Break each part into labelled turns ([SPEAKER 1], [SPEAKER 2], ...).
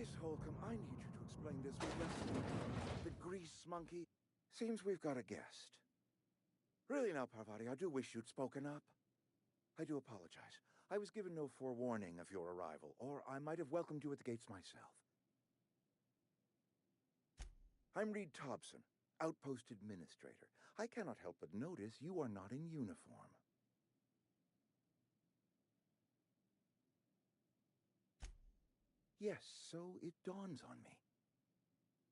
[SPEAKER 1] Miss Holcomb, I need you to explain this with less the grease monkey. Seems we've got a guest. Really now, Parvati, I do wish you'd spoken up. I do apologize. I was given no forewarning of your arrival, or I might have welcomed you at the gates myself. I'm Reed Thompson, Outpost Administrator. I cannot help but notice you are not in uniform. Yes, so it dawns on me.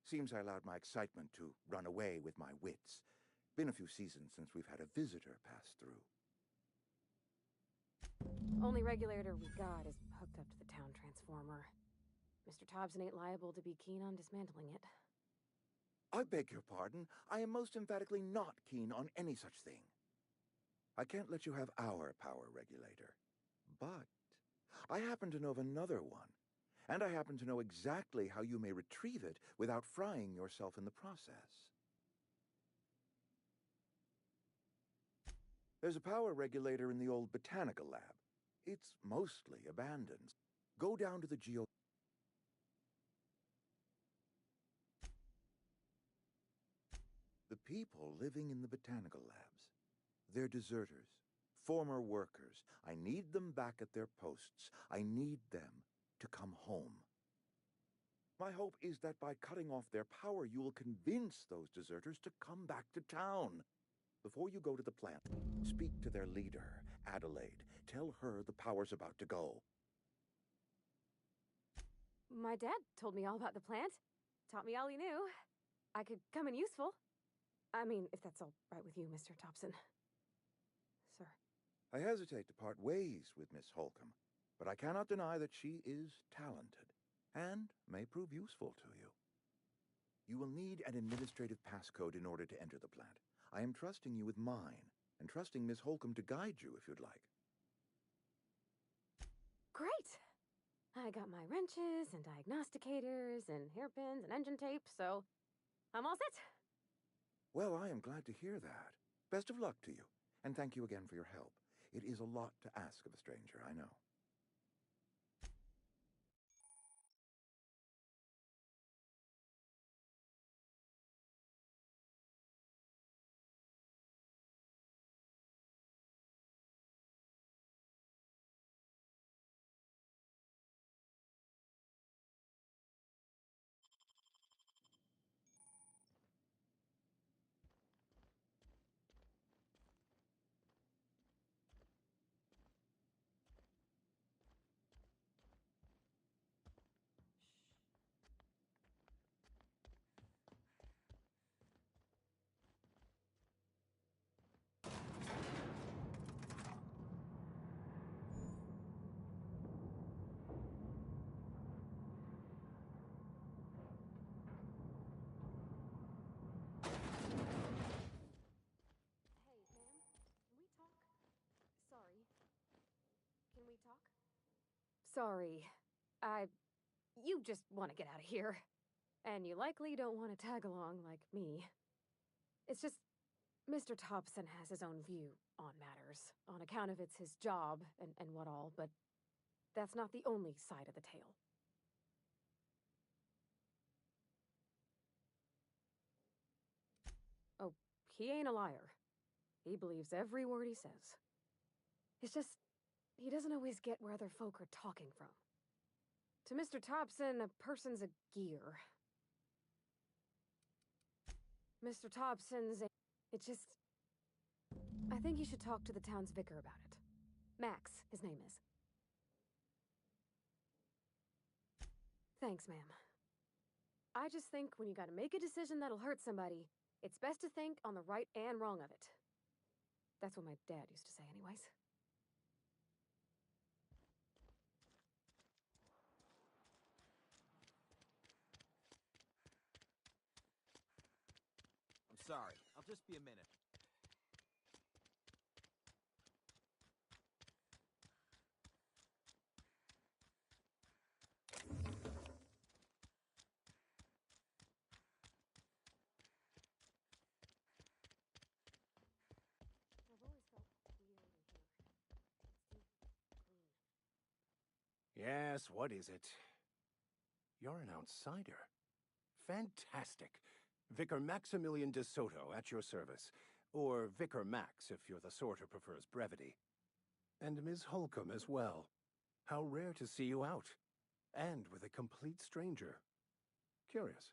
[SPEAKER 1] Seems I allowed my excitement to run away with my wits. Been a few seasons since we've had a visitor pass through.
[SPEAKER 2] Only regulator we got is hooked up to the town transformer. Mr. Thompson ain't liable to be keen on dismantling it.
[SPEAKER 1] I beg your pardon. I am most emphatically not keen on any such thing. I can't let you have our power regulator. But I happen to know of another one. And I happen to know exactly how you may retrieve it without frying yourself in the process. There's a power regulator in the old botanical lab. It's mostly abandoned. Go down to the The people living in the botanical labs. They're deserters, former workers. I need them back at their posts. I need them to come home. My hope is that by cutting off their power, you will convince those deserters to come back to town. Before you go to the plant, speak to their leader, Adelaide. Tell her the power's about to go.
[SPEAKER 2] My dad told me all about the plant. Taught me all he knew. I could come in useful. I mean, if that's all right with you, Mr. Thompson. Sir.
[SPEAKER 1] I hesitate to part ways with Miss Holcomb, but I cannot deny that she is talented, and may prove useful to you. You will need an administrative passcode in order to enter the plant. I am trusting you with mine, and trusting Miss Holcomb to guide you if you'd like.
[SPEAKER 2] Great! I got my wrenches and diagnosticators and hairpins and engine tape, so I'm all set.
[SPEAKER 1] Well, I am glad to hear that. Best of luck to you, and thank you again for your help. It is a lot to ask of a stranger, I know.
[SPEAKER 2] Sorry. Can we talk? Sorry. You just want to get out of here. And you likely don't want to tag along like me. It's just, Mr. Thompson has his own view on matters, on account of it's his job and what all, but that's not the only side of the tale. Oh, he ain't a liar. He believes every word he says. It's just, he doesn't always get where other folk are talking from. To Mr. Thompson, a person's a gear. Mr. Thompson's a... It just... I think you should talk to the town's vicar about it. Max, his name is. Thanks, ma'am. I just think when you gotta make a decision that'll hurt somebody, it's best to think on the right and wrong of it. That's what my dad used to say anyways.
[SPEAKER 3] I'm sorry. I'll just be a minute.
[SPEAKER 2] I've always felt weird in here. It's too clean.
[SPEAKER 4] Yes, what is it? You're an outsider. Fantastic. Vicar Maximilian de Soto at your service. Or Vicar Max, if you're the sort who prefers brevity. And Ms. Holcomb as well. How rare to see you out. And with a complete stranger. Curious.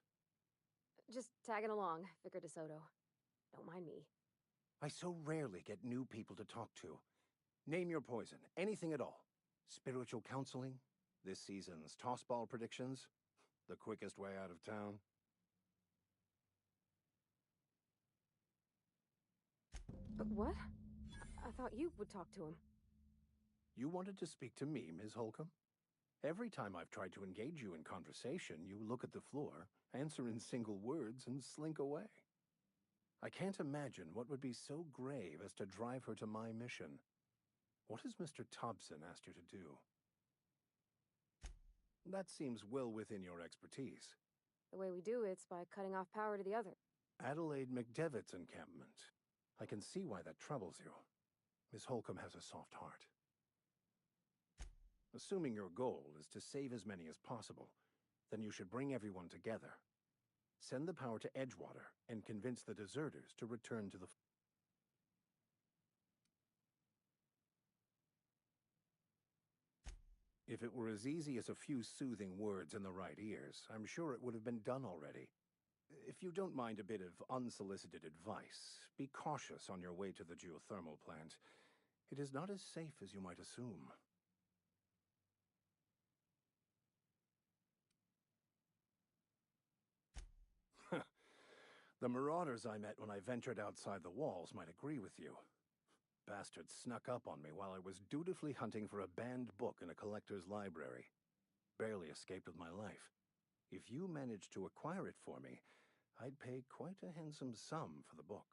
[SPEAKER 2] Just tagging along, Vicar DeSoto. Don't mind me.
[SPEAKER 4] I so rarely get new people to talk to. Name your poison, anything at all. Spiritual counseling, this season's tossball predictions, the quickest way out of town.
[SPEAKER 2] But what? I thought you would talk to him.
[SPEAKER 4] You wanted to speak to me, Ms. Holcomb? Every time I've tried to engage you in conversation, you look at the floor, answer in single words, and slink away. I can't imagine what would be so grave as to drive her to my mission. What has Mr. Thompson asked you to do? That seems well within your expertise.
[SPEAKER 2] The way we do it's by cutting off power to the other.
[SPEAKER 4] Adelaide McDevitt's encampment. I can see why that troubles you. Miss Holcomb has a soft heart. Assuming your goal is to save as many as possible, then you should bring everyone together. Send the power to Edgewater and convince the deserters to return to the... If it were as easy as a few soothing words in the right ears, I'm sure it would have been done already. If you don't mind a bit of unsolicited advice, be cautious on your way to the geothermal plant. It is not as safe as you might assume. The marauders I met when I ventured outside the walls might agree with you. Bastards snuck up on me while I was dutifully hunting for a banned book in a collector's library. Barely escaped with my life. If you managed to acquire it for me, I'd pay quite a handsome sum for the book.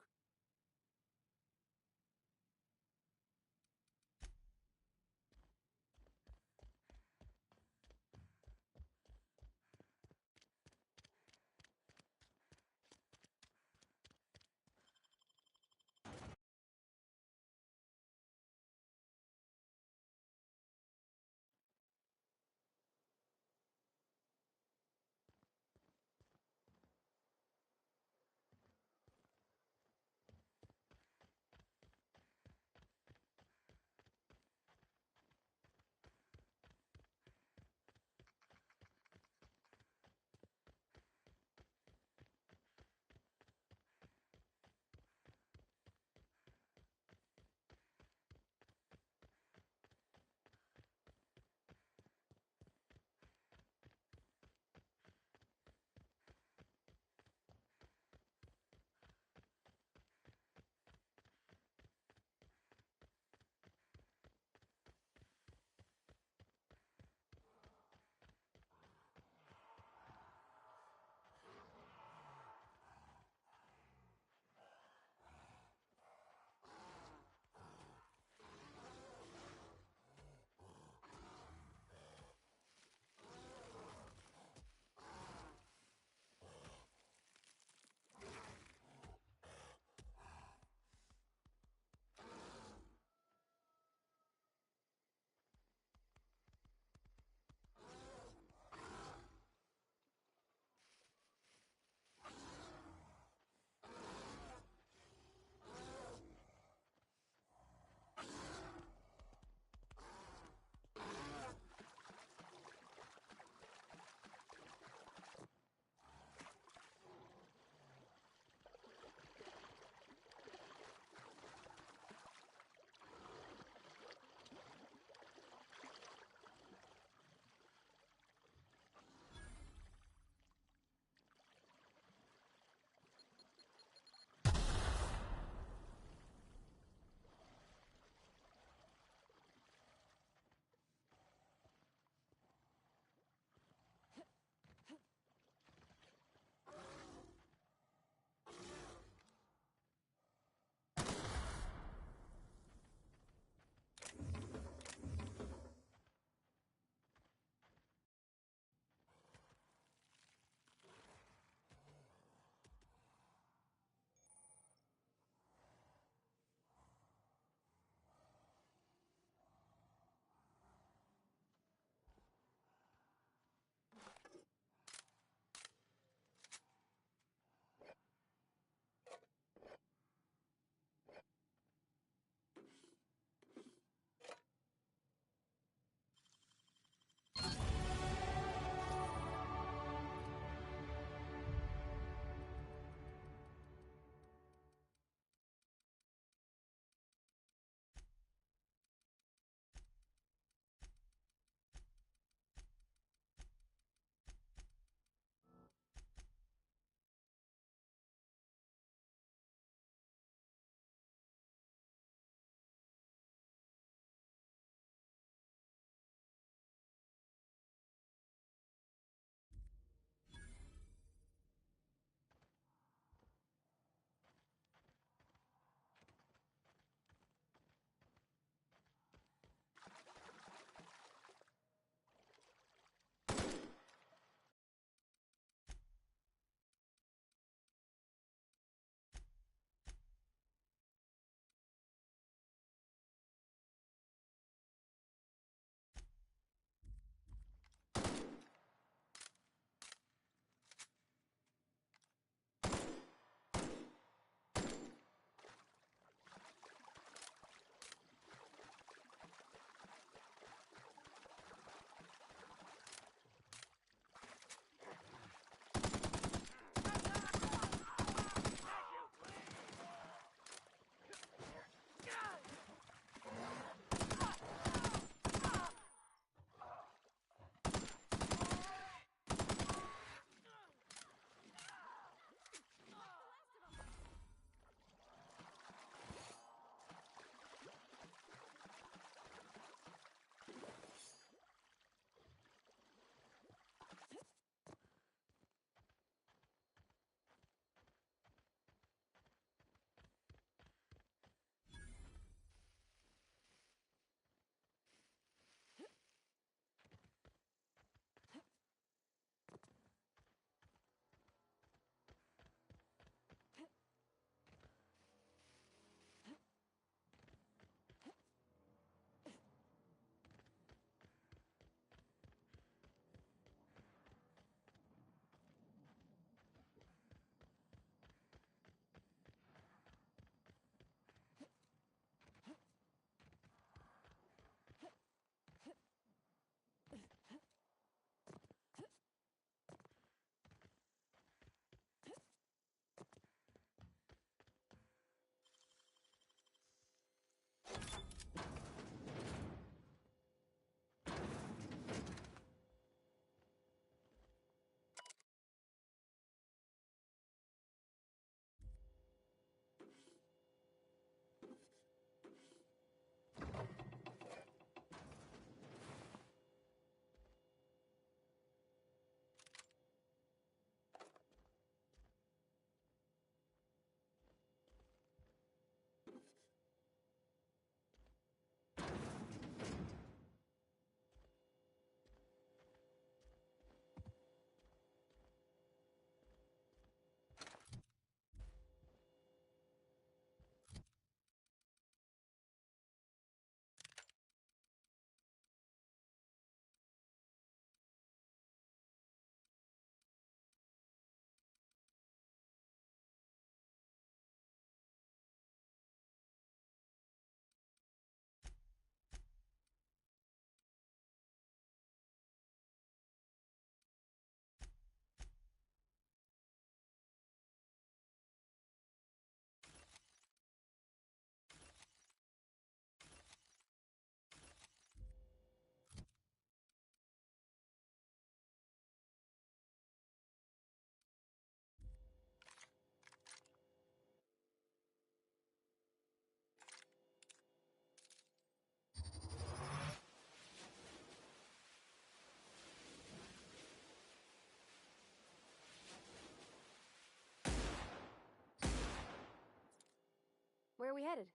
[SPEAKER 2] headed?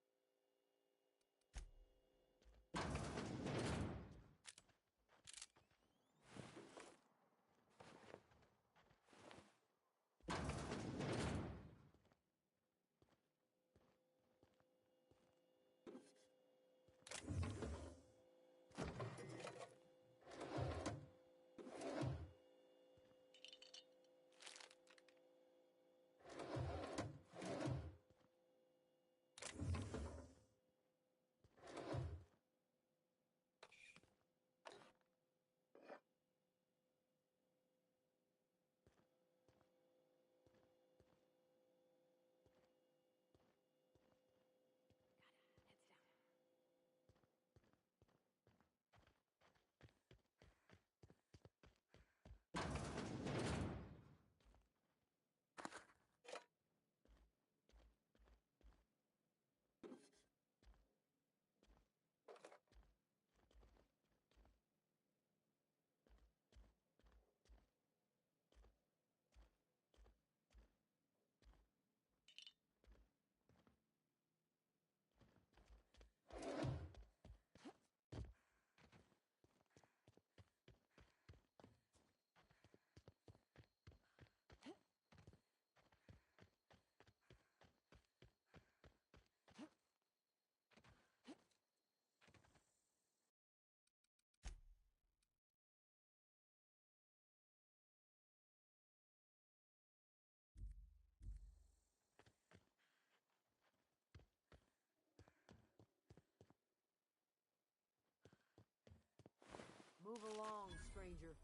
[SPEAKER 5] Move along, stranger.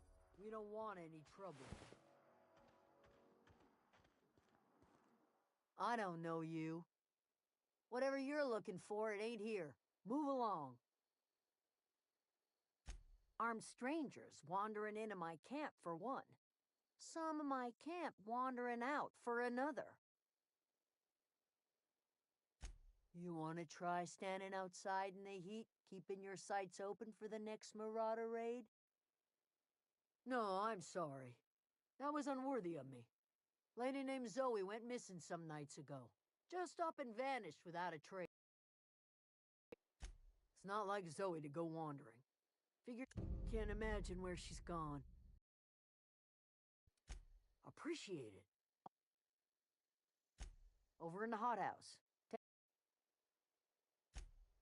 [SPEAKER 5] We don't want any trouble. I don't know you. Whatever you're looking for, it ain't here. Move along. Armed strangers wandering into my camp for one. Some of my camp wandering out for another. You want to try standing outside in the heat, keeping your sights open for the next marauder raid? No, I'm sorry. That was unworthy of me. Lady named Zoe went missing some nights ago. Just up and vanished without a trace. It's not like Zoe to go wandering. Can't imagine where she's gone. Appreciate it. Over in the hothouse.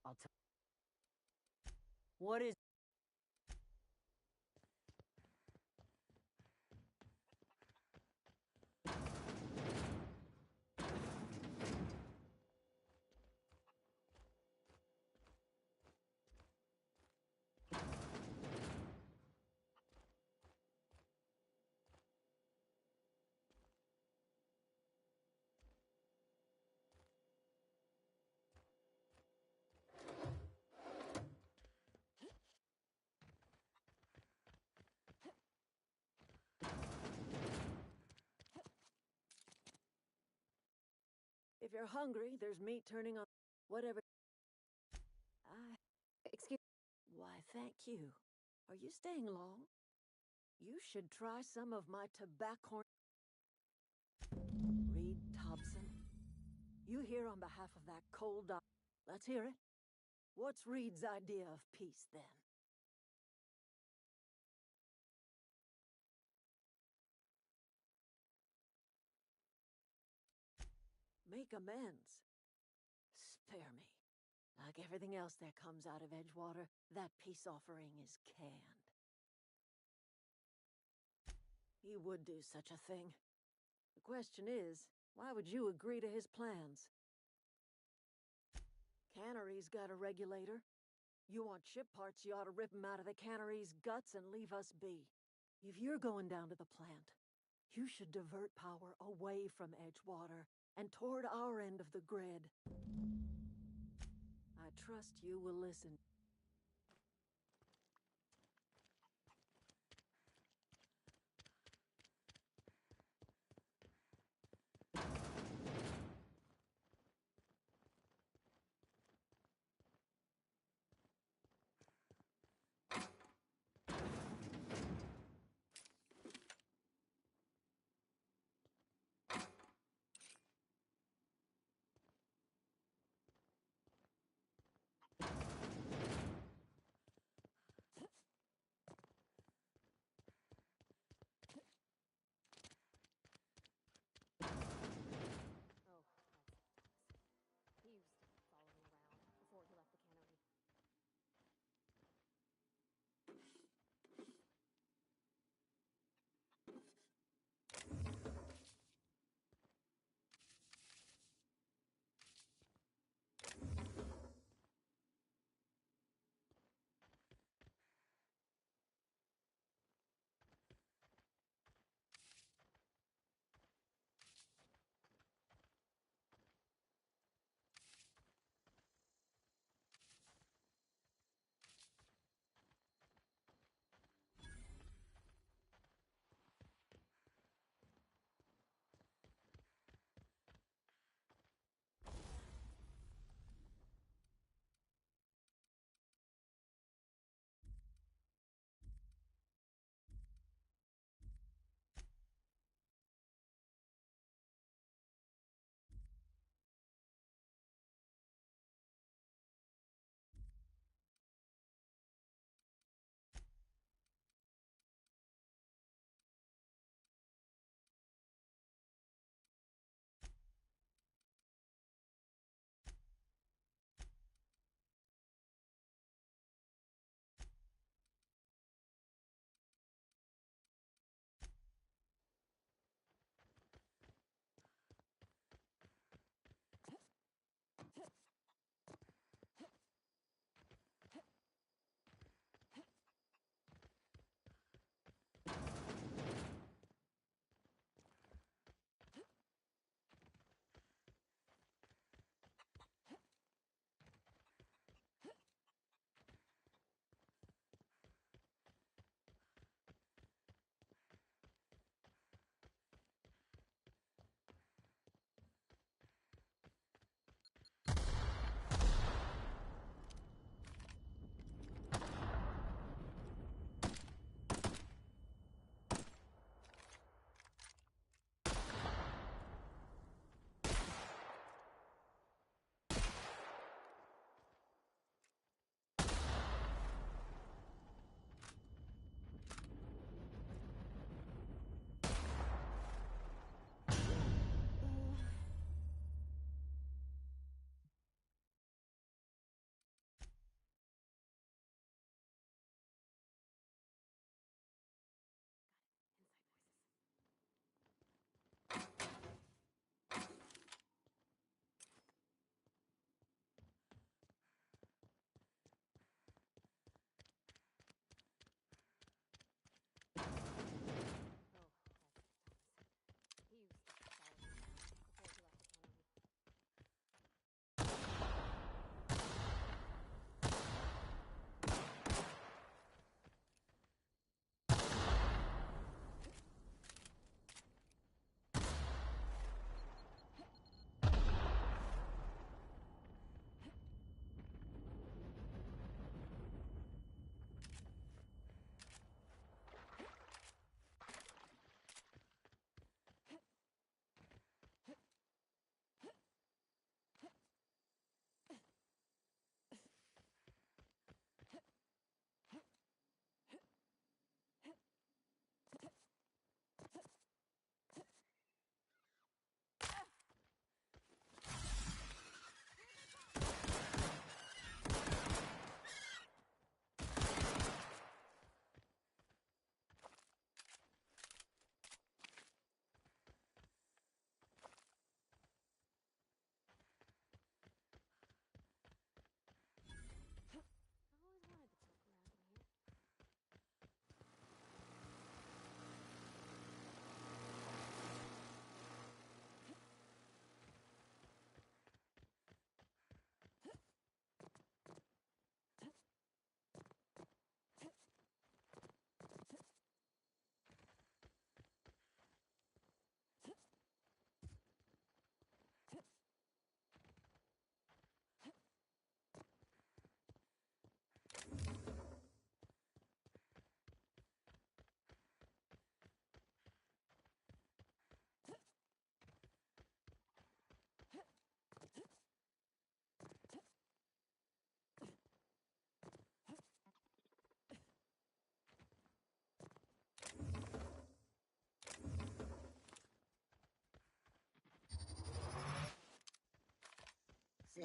[SPEAKER 5] I'll tell. What is... If you're hungry, there's meat turning on... Whatever...
[SPEAKER 2] Excuse...
[SPEAKER 5] Why, thank you. Are you staying long? You should try some of my tobacco... Reed Thompson. You here on behalf of that cold dog. Let's hear it. What's Reed's idea of peace, then? Make amends. Spare me. Like everything else that comes out of Edgewater, that peace offering is canned. He would do such a thing. The question is, why would you agree to his plans? Cannery's got a regulator. You want ship parts, you ought to rip 'em out of the cannery's guts and leave us be. If you're going down to the plant, you should divert power away from Edgewater and toward our end of the grid. I trust you will listen.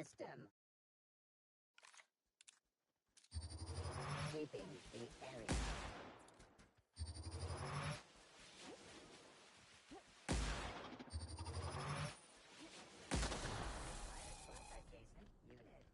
[SPEAKER 6] system. Sweeping the area. Adjacent unit.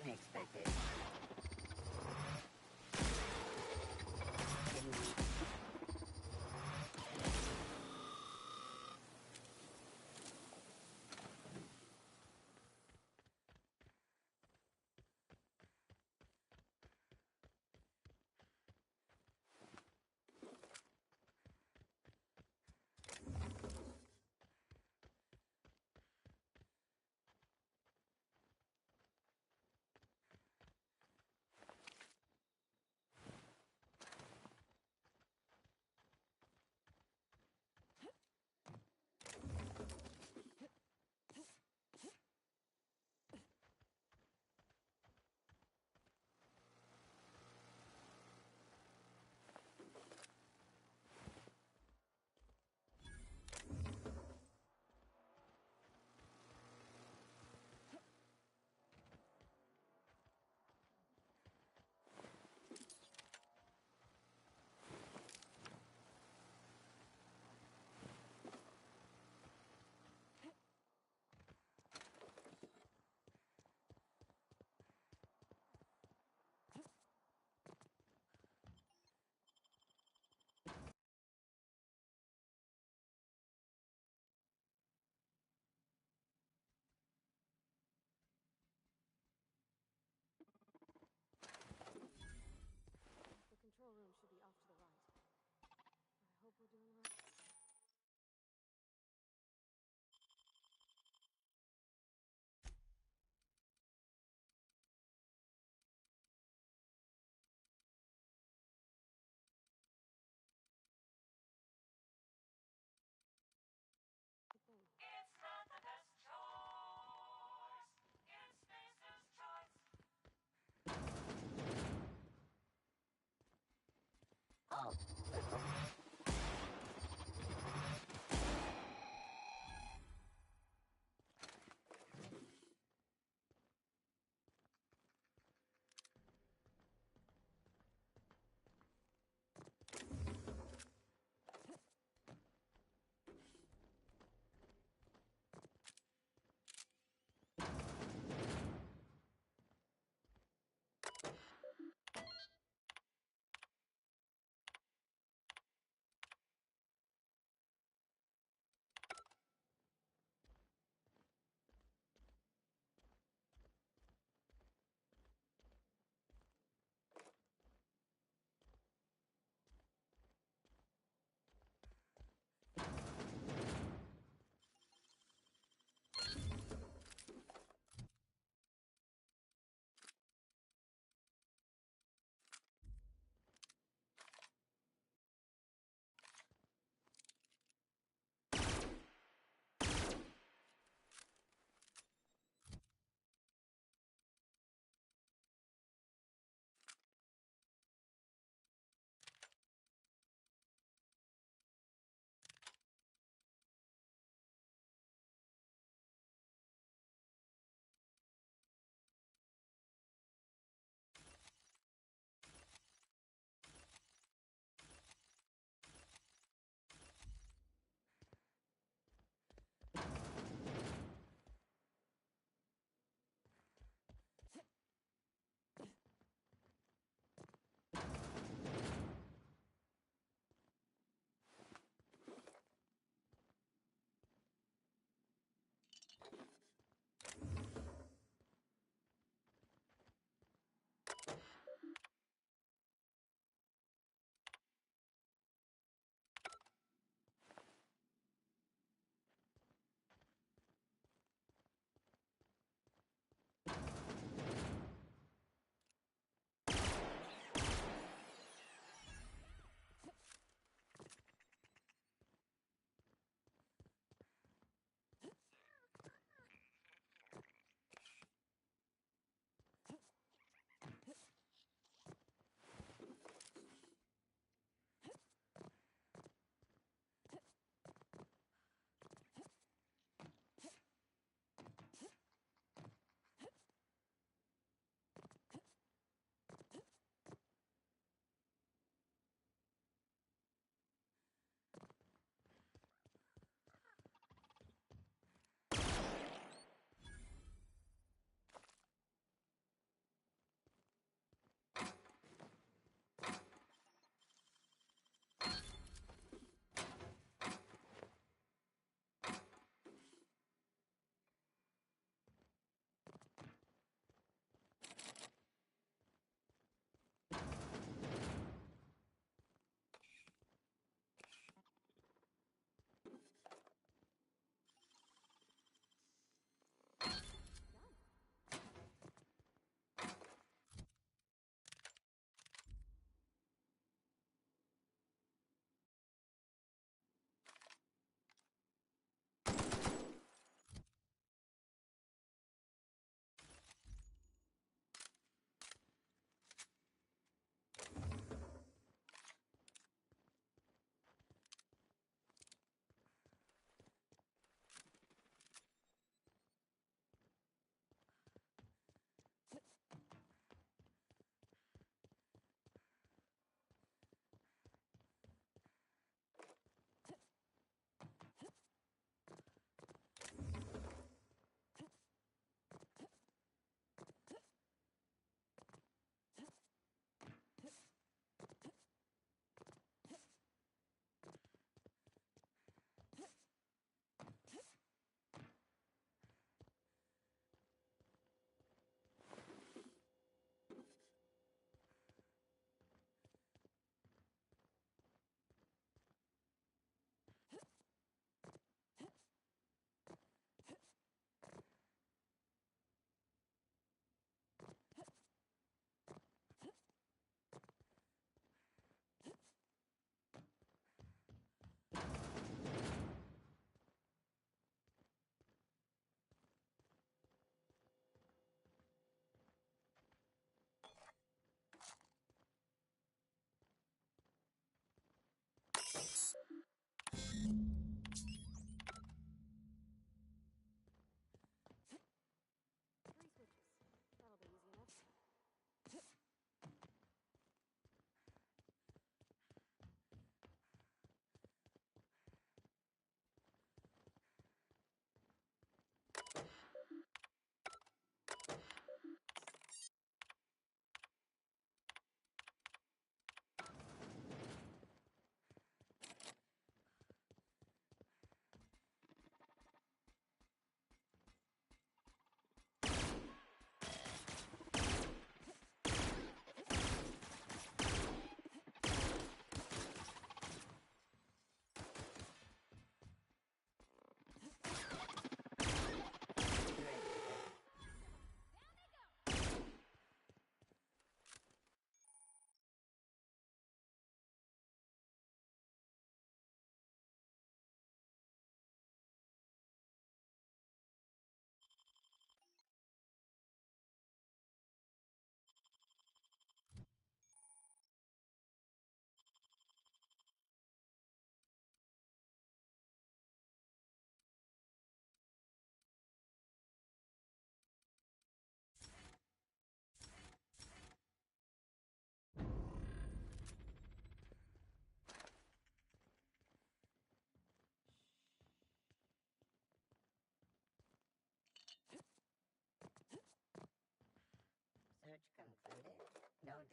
[SPEAKER 6] Unexpected.
[SPEAKER 2] The control room should be off to the right. I hope we're doing the right.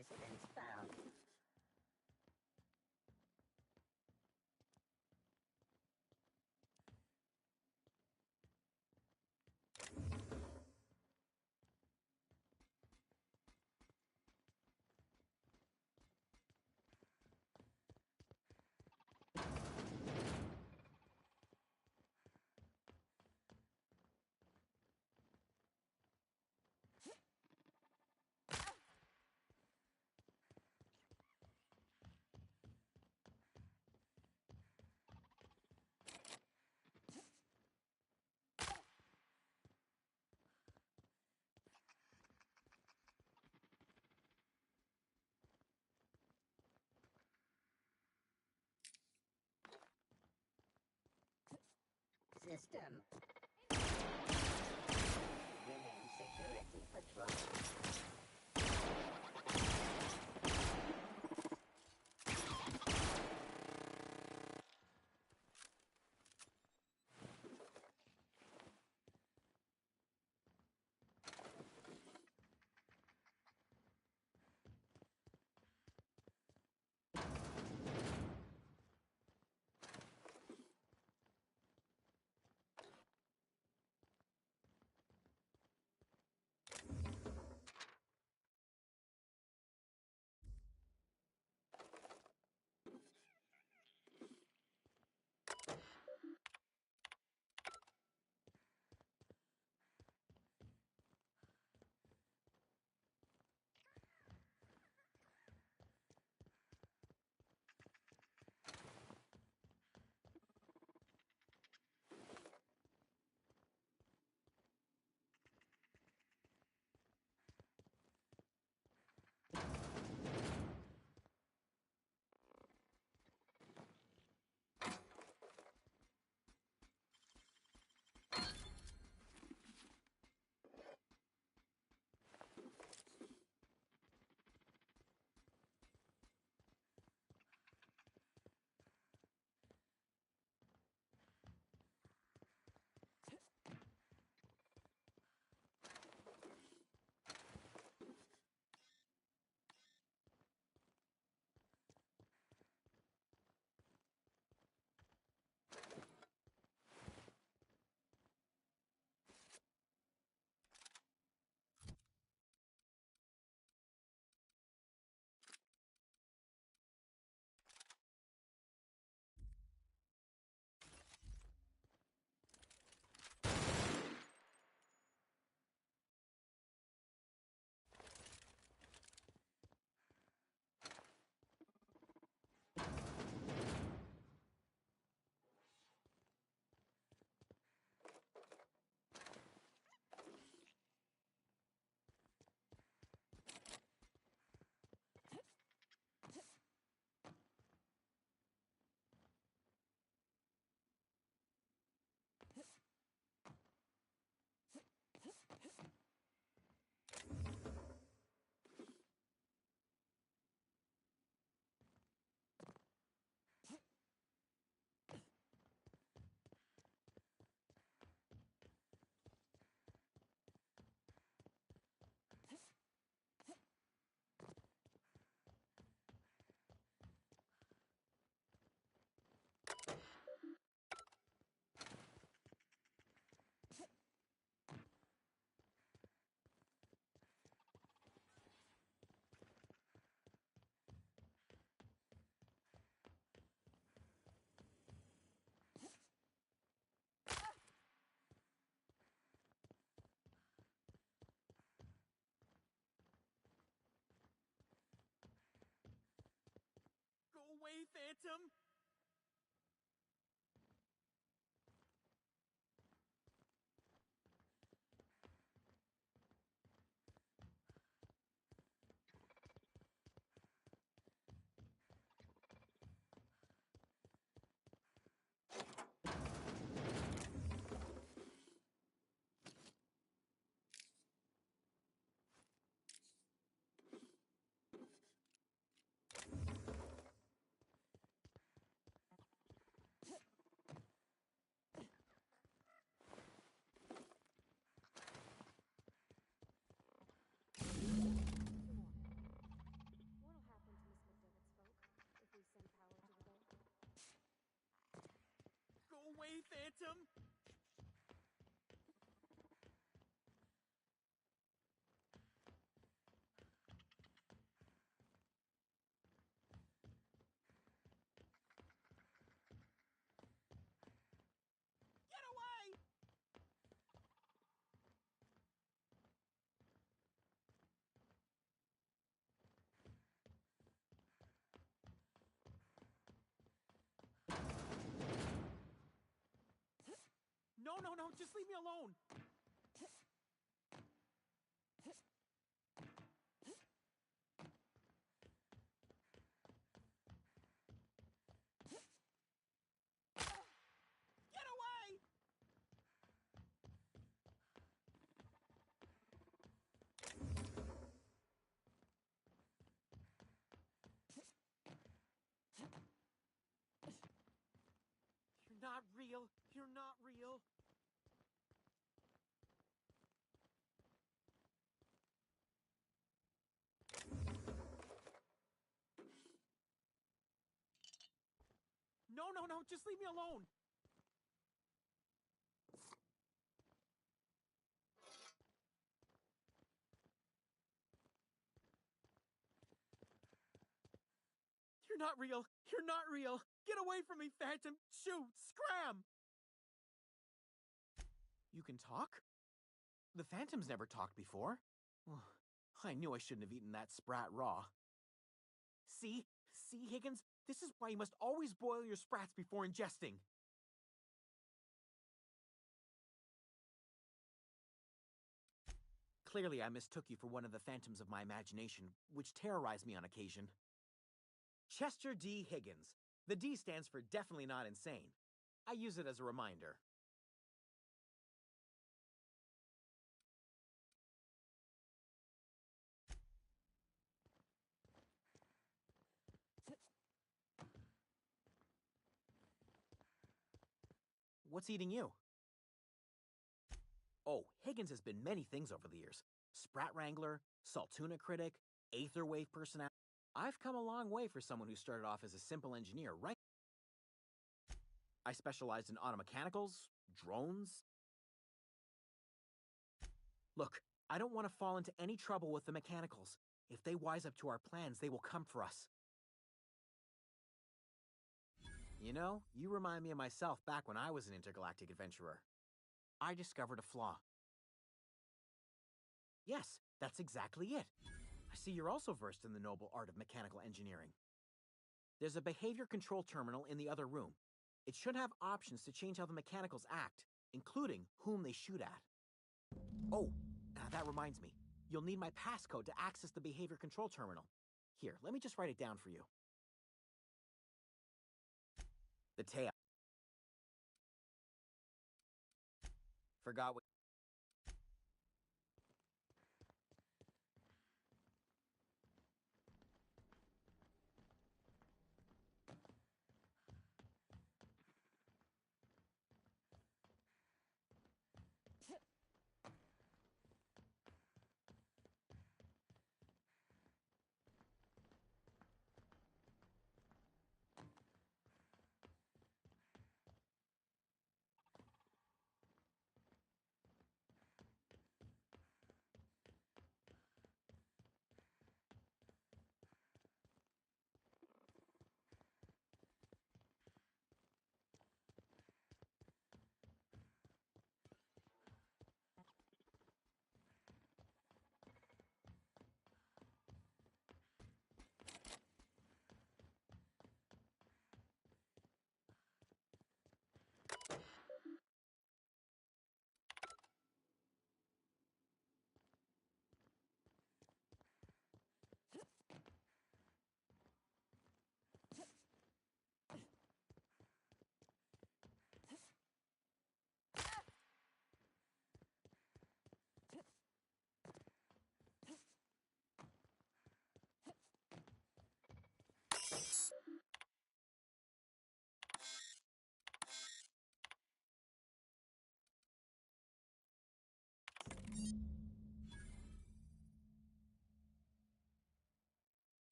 [SPEAKER 6] Participants found. System. Winning security patrol.
[SPEAKER 3] Go away, Phantom! Phantom! Get away! No, no, no, just leave me alone! Get away! You're not real. You're not real. No, no, no, just leave me alone. You're not real. You're not real. Get away from me, Phantom. Shoot, scram. You can talk? The Phantom's never talked before. I knew I shouldn't have eaten that sprat raw. See? See, Higgins? This is why you must always boil your sprats before ingesting. Clearly, I mistook you for one of the phantoms of my imagination, which terrorized me on occasion. Chester D. Higgins. The D stands for definitely not insane. I use it as a reminder. What's eating you? Oh, Higgins has been many things over the years. Sprat Wrangler, Saltuna Critic, Aetherwave personality. I've come a long way for someone who started off as a simple engineer, right? I specialized in automechanicals, drones. Look, I don't want to fall into any trouble with the mechanicals. If they wise up to our plans, they will come for us. You know, you remind me of myself back when I was an intergalactic adventurer. I discovered a flaw. Yes, that's exactly it. I see you're also versed in the noble art of mechanical engineering. There's a behavior control terminal in the other room. It should have options to change how the mechanicals act, including whom they shoot at. Oh, that reminds me. You'll need my passcode to access the behavior control terminal. Here, let me just write it down for you. The tail. Forgot what...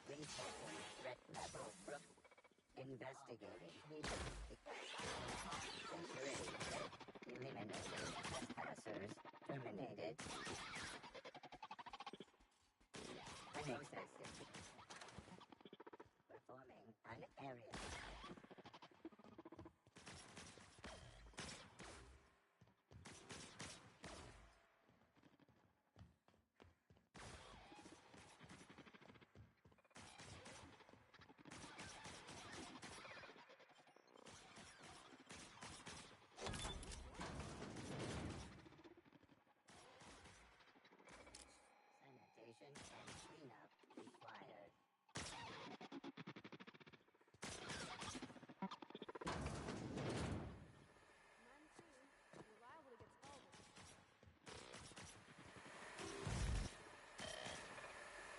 [SPEAKER 6] Recently, threat level roof. Investigating hidden security. Eliminating trespassers. Terminated. Unaccessible. Performing an area. Sanitation and cleanup required.
[SPEAKER 2] Mine too. You're liable to get scalded. If we send the power to Miss McDevitt, what happens to the lab?
[SPEAKER 6] Unacceptable.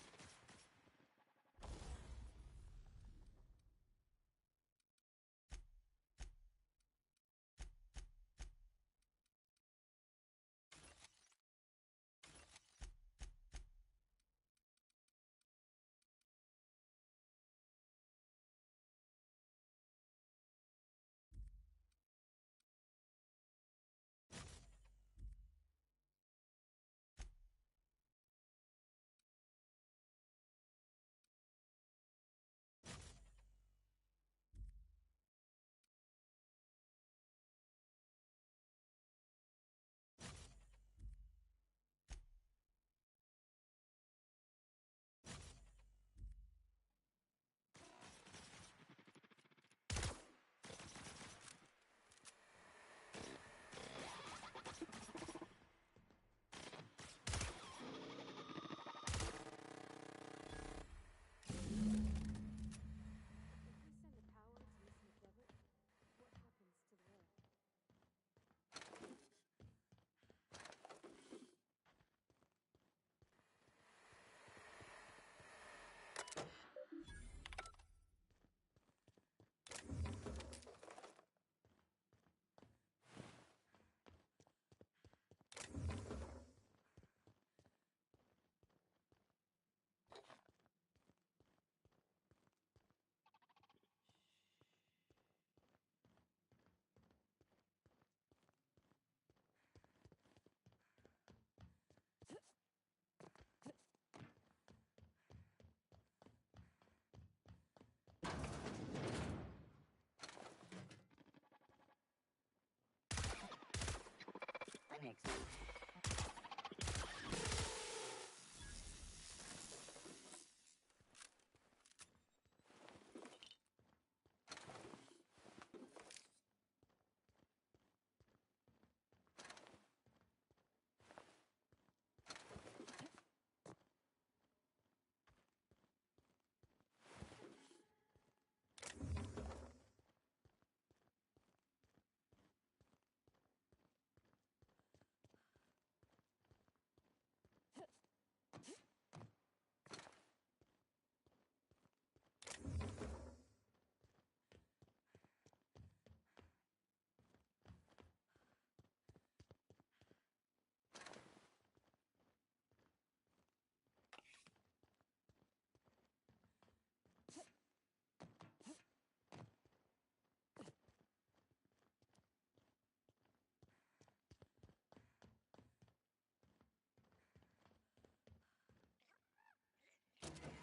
[SPEAKER 2] I'm not sure which riders. Alls I know is the decision's.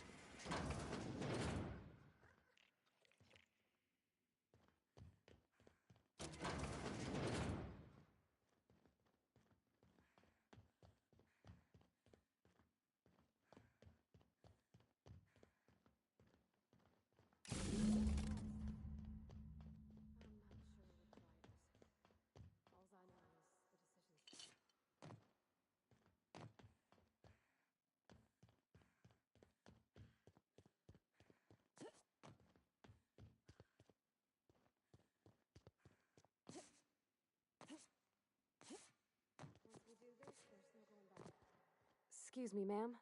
[SPEAKER 2] Once we do this, there's no going back. Excuse me, ma'am.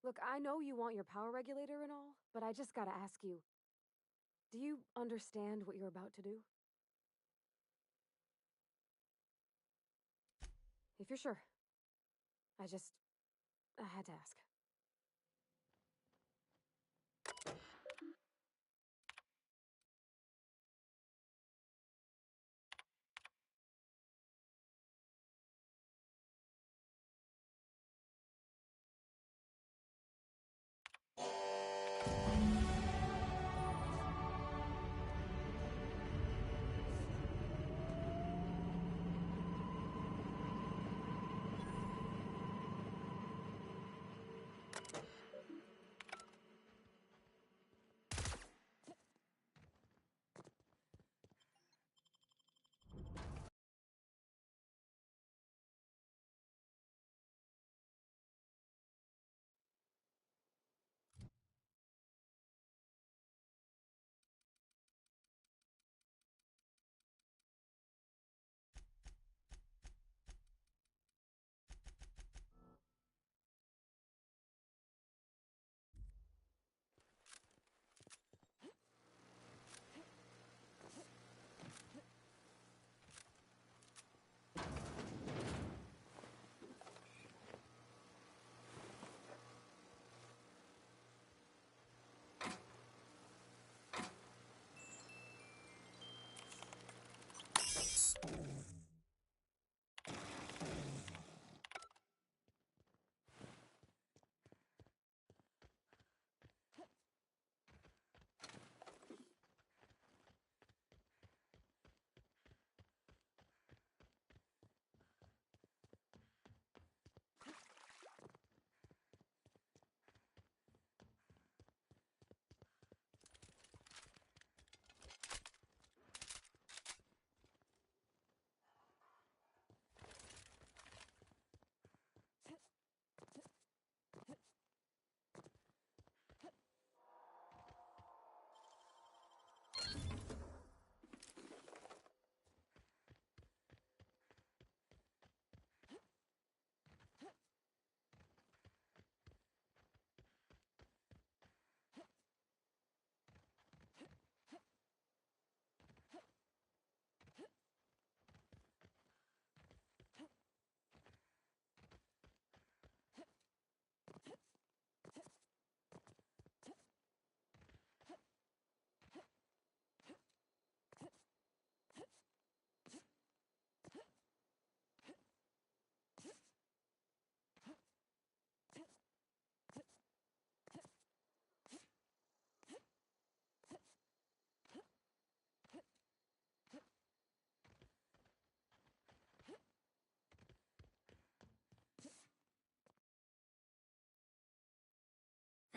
[SPEAKER 2] Look, I know you want your power regulator and all, but I just gotta ask you. Do you understand what you're about to do? If you're sure. I had to ask.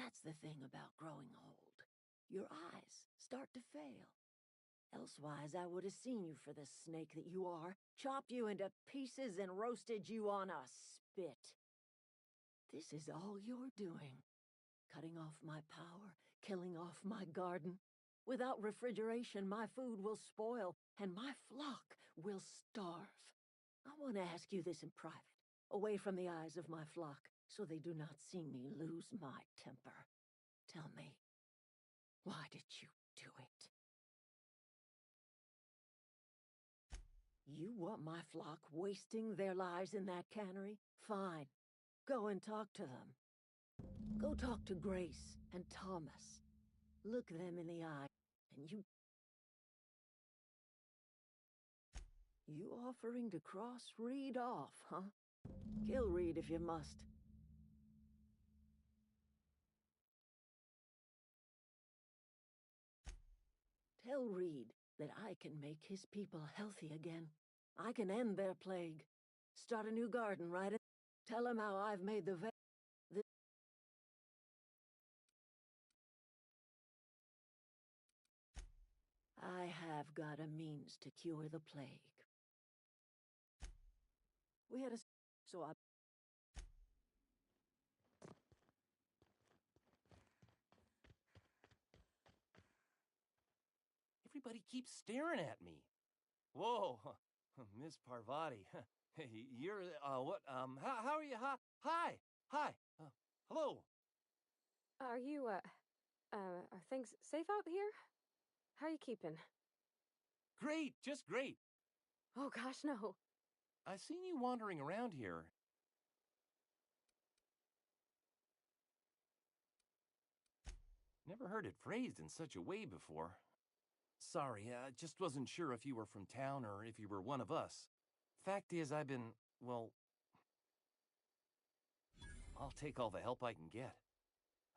[SPEAKER 5] That's the thing about growing old. Your eyes start to fail. Elsewise, I would have seen you for the snake that you are, chopped you into pieces and roasted you on a spit. This is all you're doing. Cutting off my power, killing off my garden. Without refrigeration, my food will spoil, and my flock will starve. I want to ask you this in private, away from the eyes of my flock, so they do not see me lose my temper. Tell me, why did you do it? You want my flock wasting their lives in that cannery? Fine. Go and talk to them. Go talk to Grace and Thomas. Look them in the eye, and you offering to cross Reed off, huh? Kill Reed if you must. Tell Reed that I can make his people healthy again. I can end their plague. Start a new garden, right? Tell him how I've made the I have got a means to cure the plague. We had a... So I...
[SPEAKER 7] Everybody keeps staring at me. Whoa, Miss Parvati. Hey, you're, what, how are you? Hi. Hello.
[SPEAKER 2] Are you, are things safe out here? How are you keeping?
[SPEAKER 7] Great, just great.
[SPEAKER 2] Oh gosh, no.
[SPEAKER 7] I seen you wandering around here. Never heard it phrased in such a way before. Sorry, I just wasn't sure if you were from town or if you were one of us. Fact is, I've been, well, I'll take all the help I can get.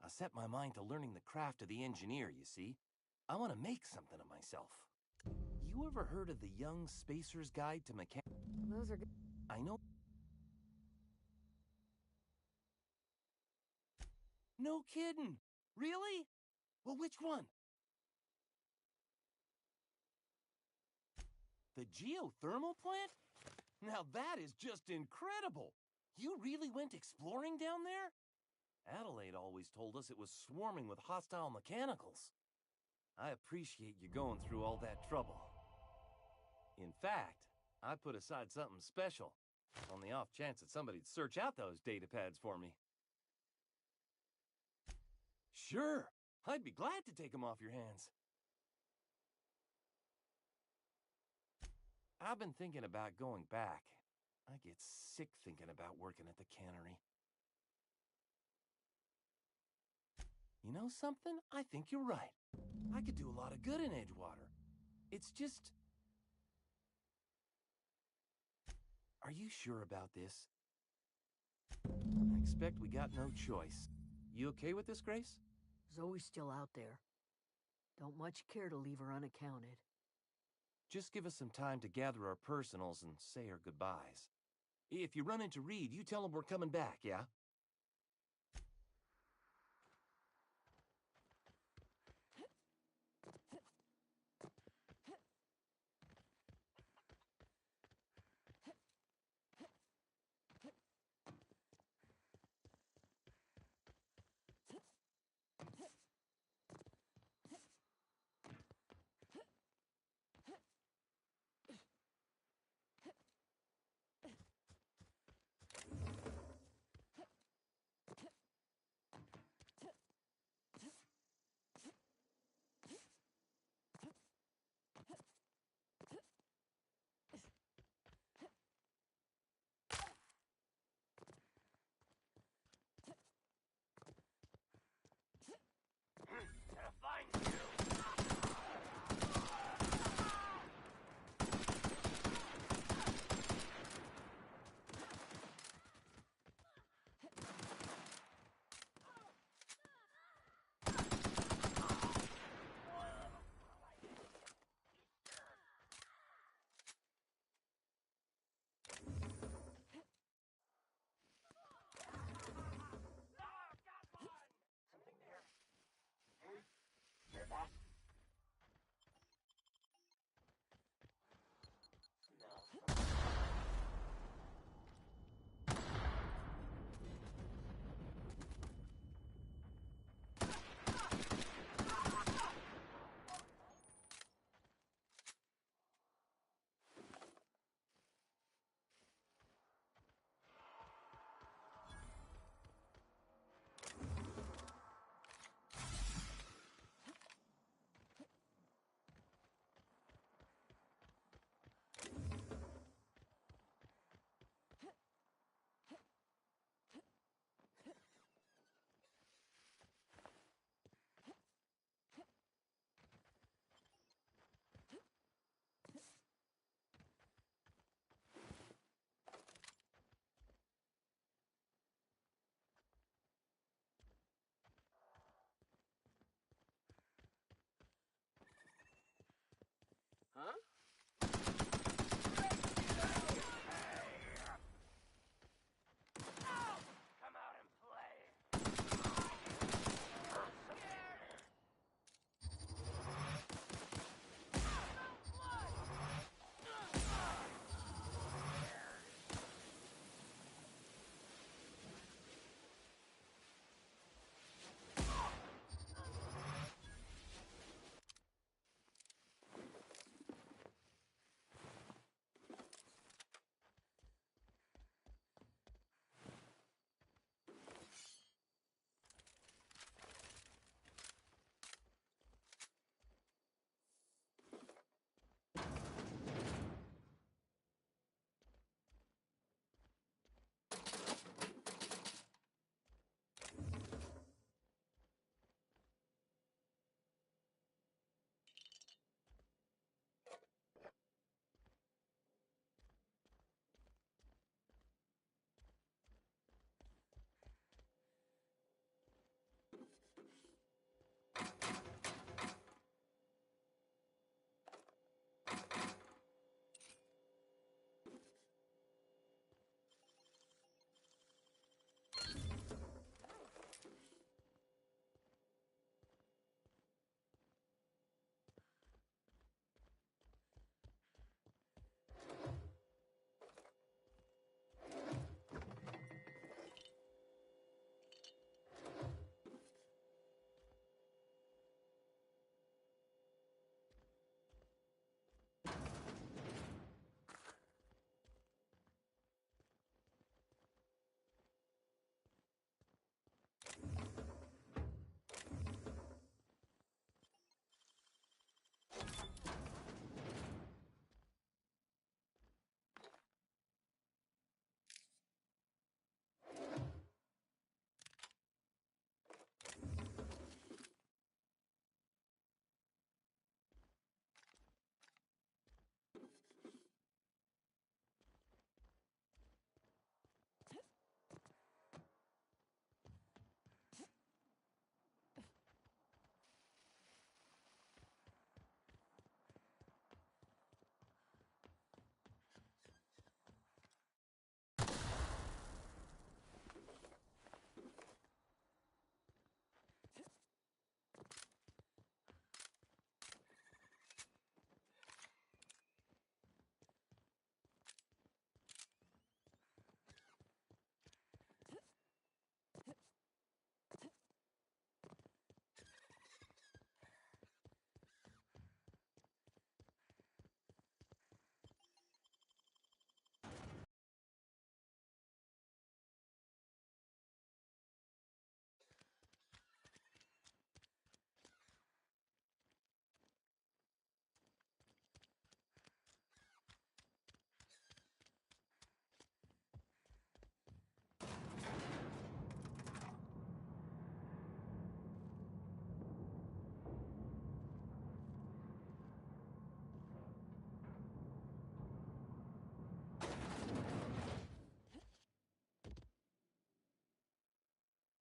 [SPEAKER 7] I set my mind to learning the craft of the engineer, you see. I want to make something of myself. You ever heard of the Young Spacer's Guide to Mechanics?
[SPEAKER 2] Those are good.
[SPEAKER 7] I know. No kidding. Really? Well, which one? The geothermal plant? Now that is just incredible. You really went exploring down there? Adelaide always told us it was swarming with hostile mechanicals. I appreciate you going through all that trouble. In fact, I put aside something special, on the off chance that somebody'd search out those data pads for me. Sure, I'd be glad to take them off your hands. I've been thinking about going back. I get sick thinking about working at the cannery. You know something? I think you're right. I could do a lot of good in Edgewater. It's just... Are you sure about this? I expect we got no choice. You okay with this, Grace?
[SPEAKER 5] Zoe's still out there. Don't much care to leave her unaccounted.
[SPEAKER 7] Just give us some time to gather our personals and say our goodbyes. If you run into Reed, you tell him we're coming back, yeah?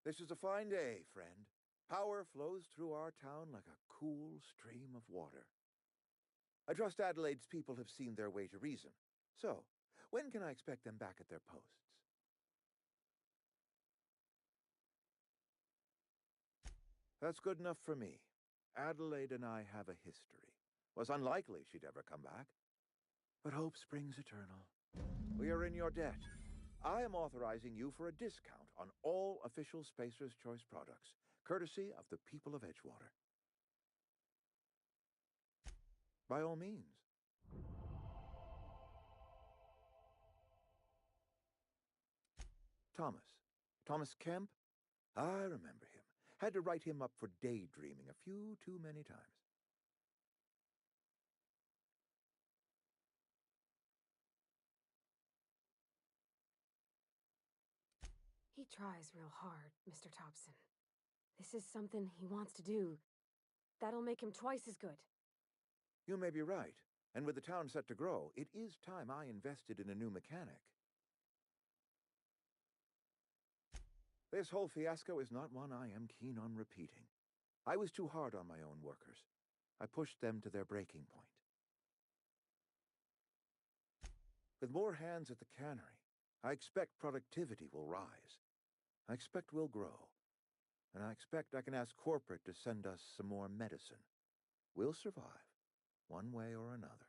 [SPEAKER 1] This is a fine day, friend. Power flows through our town like a cool stream of water. I trust Adelaide's people have seen their way to reason. So, when can I expect them back at their posts? That's good enough for me. Adelaide and I have a history. Was unlikely she'd ever come back. But hope springs eternal. We are in your debt. I am authorizing you for a discount on all official Spacer's Choice products, courtesy of the people of Edgewater. By all means. Thomas. Thomas Kemp? I remember him. Had to write him up for daydreaming a few too many times.
[SPEAKER 2] He tries real hard, Mr. Thompson. This is something he wants to do. That'll make him twice as good.
[SPEAKER 1] You may be right. And with the town set to grow, it is time I invested in a new mechanic. This whole fiasco is not one I am keen on repeating. I was too hard on my own workers. I pushed them to their breaking point. With more hands at the cannery, I expect productivity will rise. I expect we'll grow. And I expect I can ask corporate to send us some more medicine. We'll survive, one way or another.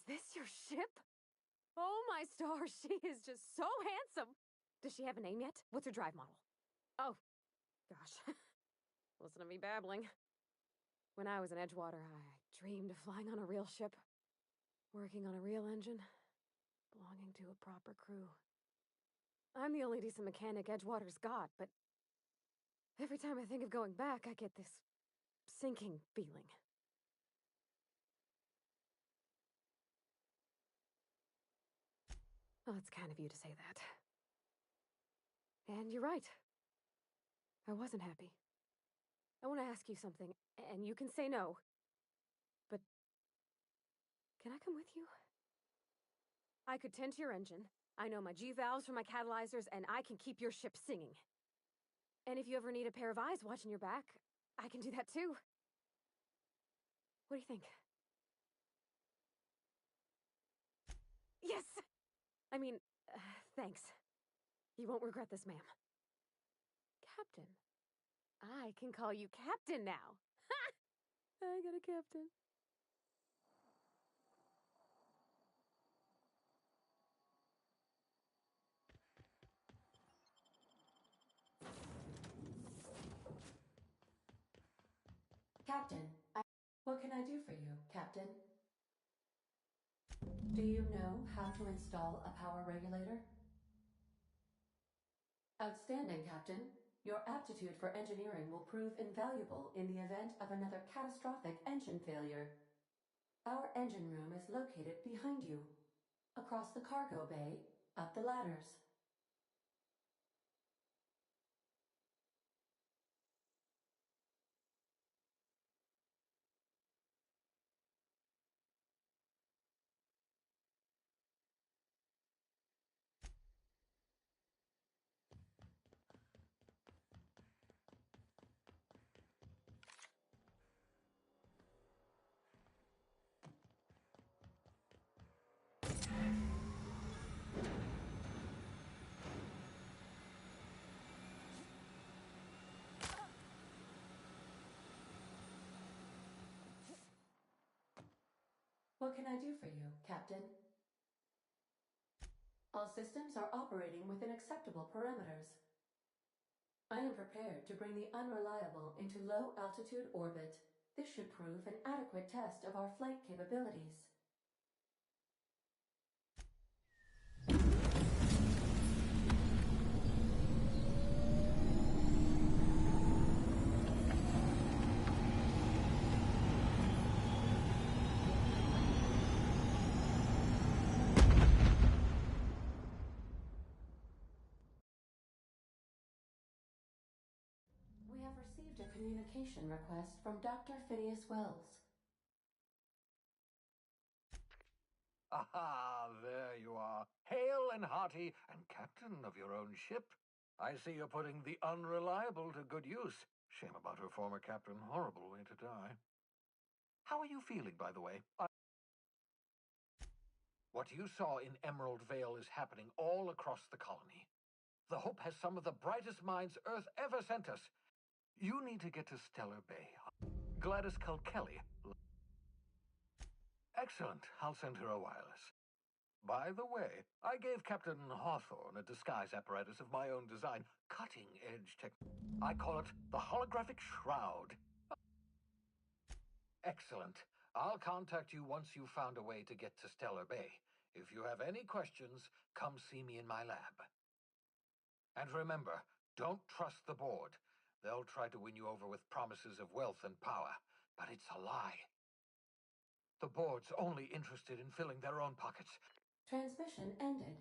[SPEAKER 2] this your ship? Oh my stars, she is just so handsome. Does she have a name yet? What's her drive model? Oh, gosh. Listen to me babbling. When I was in Edgewater, I dreamed of flying on a real ship, working on a real engine, belonging to a proper crew. I'm the only decent mechanic Edgewater's got, but every time I think of going back, I get this sinking feeling. Well, it's kind of you to say that. And you're right. I wasn't happy. I want to ask you something, and you can say no. But can I come with you? I could tend to your engine. I know my G-valves for my catalyzers, and I can keep your ship singing. And if you ever need a pair of eyes watching your back, I can do that too. What do you think? Yes! I mean, thanks. You won't regret this, ma'am. Captain. I can call you Captain now. Ha! I got a captain.
[SPEAKER 8] Captain, what can I do for you, Captain? Do you know how to install a power regulator? Outstanding, Captain. Your aptitude for engineering will prove invaluable in the event of another catastrophic engine failure. Our engine room is located behind you, across the cargo bay, up the ladders. What can I do for you, Captain? All systems are operating within acceptable parameters. I am prepared to bring the unreliable into low-altitude orbit. This should prove an adequate test of our flight capabilities. We have received a communication request from Dr. Phineas Wells.
[SPEAKER 4] Aha, there you are, hale and hearty, and captain of your own ship. I see you're putting the unreliable to good use. Shame about her former captain. Horrible way to die. How are you feeling, by the way? What you saw in Emerald Vale is happening all across the colony. The Hope has some of the brightest minds Earth ever sent us. You need to get to Stellar Bay. Gladys Kilkelly. Excellent. I'll send her a wireless. By the way, I gave Captain Hawthorne a disguise apparatus of my own design. Cutting-edge tech. I call it the holographic shroud. Excellent. I'll contact you once you've found a way to get to Stellar Bay. If you have any questions, come see me in my lab. And remember, don't trust the board. They'll try to win you over with promises of wealth and power, but it's a lie. The board's only interested in filling their own pockets.
[SPEAKER 8] Transmission ended.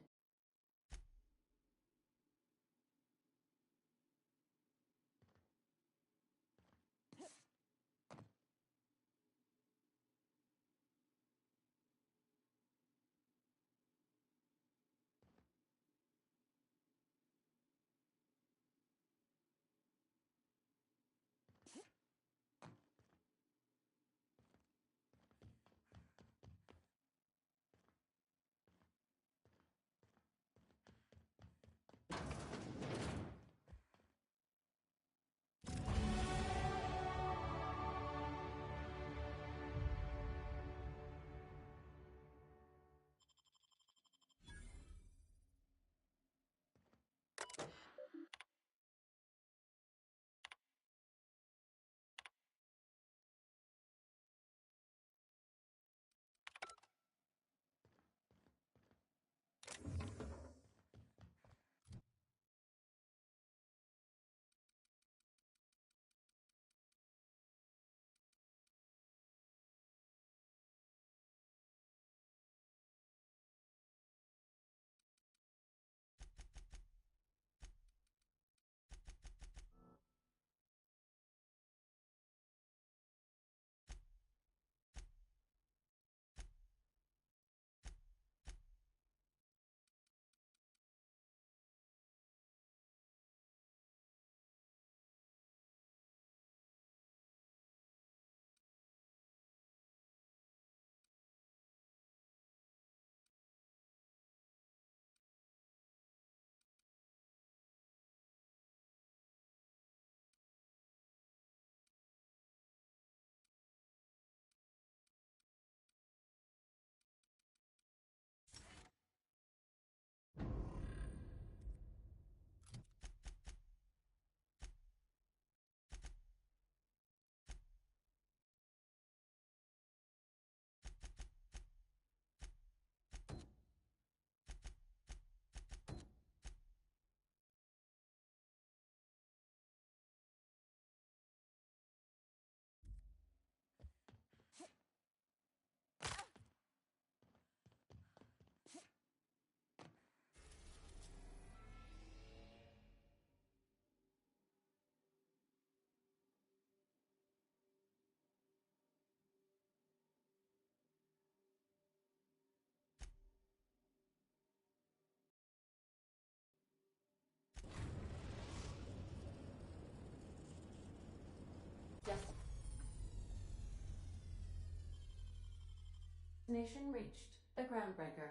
[SPEAKER 8] Destination reached. The Groundbreaker.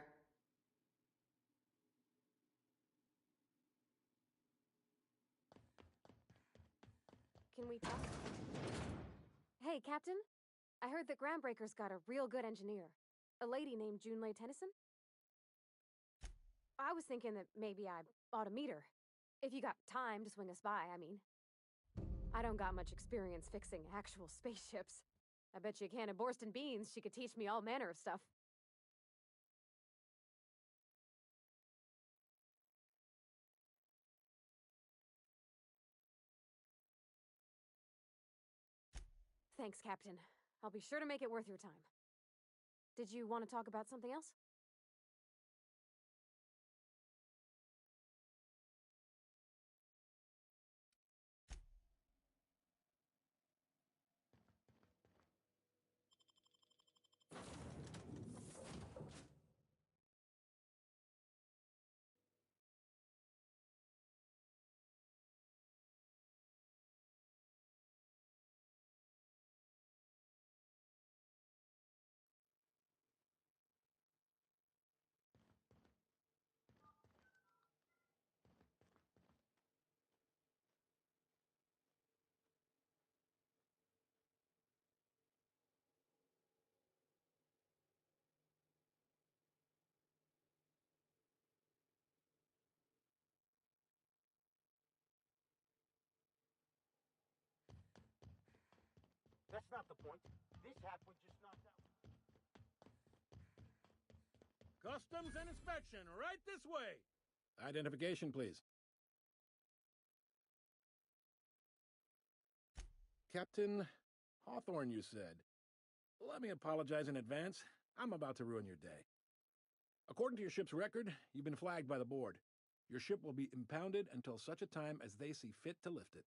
[SPEAKER 2] Can we talk? Hey, Captain. I heard that Groundbreaker's got a real good engineer. A lady named Junlei Tennyson. I was thinking that maybe I ought to meet her. If you got time to swing us by, I mean. I don't got much experience fixing actual spaceships. I bet you a can of Borston beans she could teach me all manner of stuff. Thanks, Captain. I'll be sure to make it worth your time. Did you want to talk about something else?
[SPEAKER 3] That's not the point. This hat was just knocked out.
[SPEAKER 9] Customs and inspection, right this way. Identification, please. Captain Hawthorne, you said. Let me apologize in advance. I'm about to ruin your day. According to your ship's record, you've been flagged by the board. Your ship will be impounded until such a time as they see fit to lift it.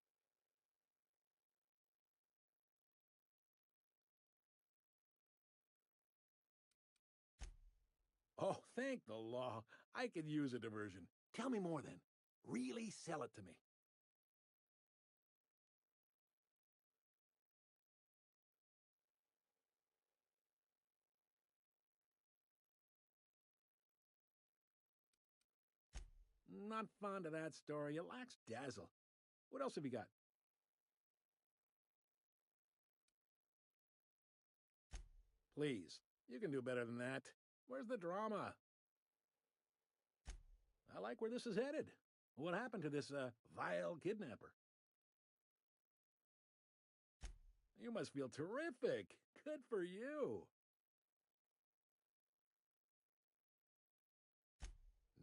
[SPEAKER 9] Oh, thank the law. I could use a diversion. Tell me more then. Really sell it to me. Not fond of that story. It lacks dazzle. What else have you got? Please, you can do better than that. Where's the drama? I like where this is headed. What happened to this, vile kidnapper? You must feel terrific. Good for you.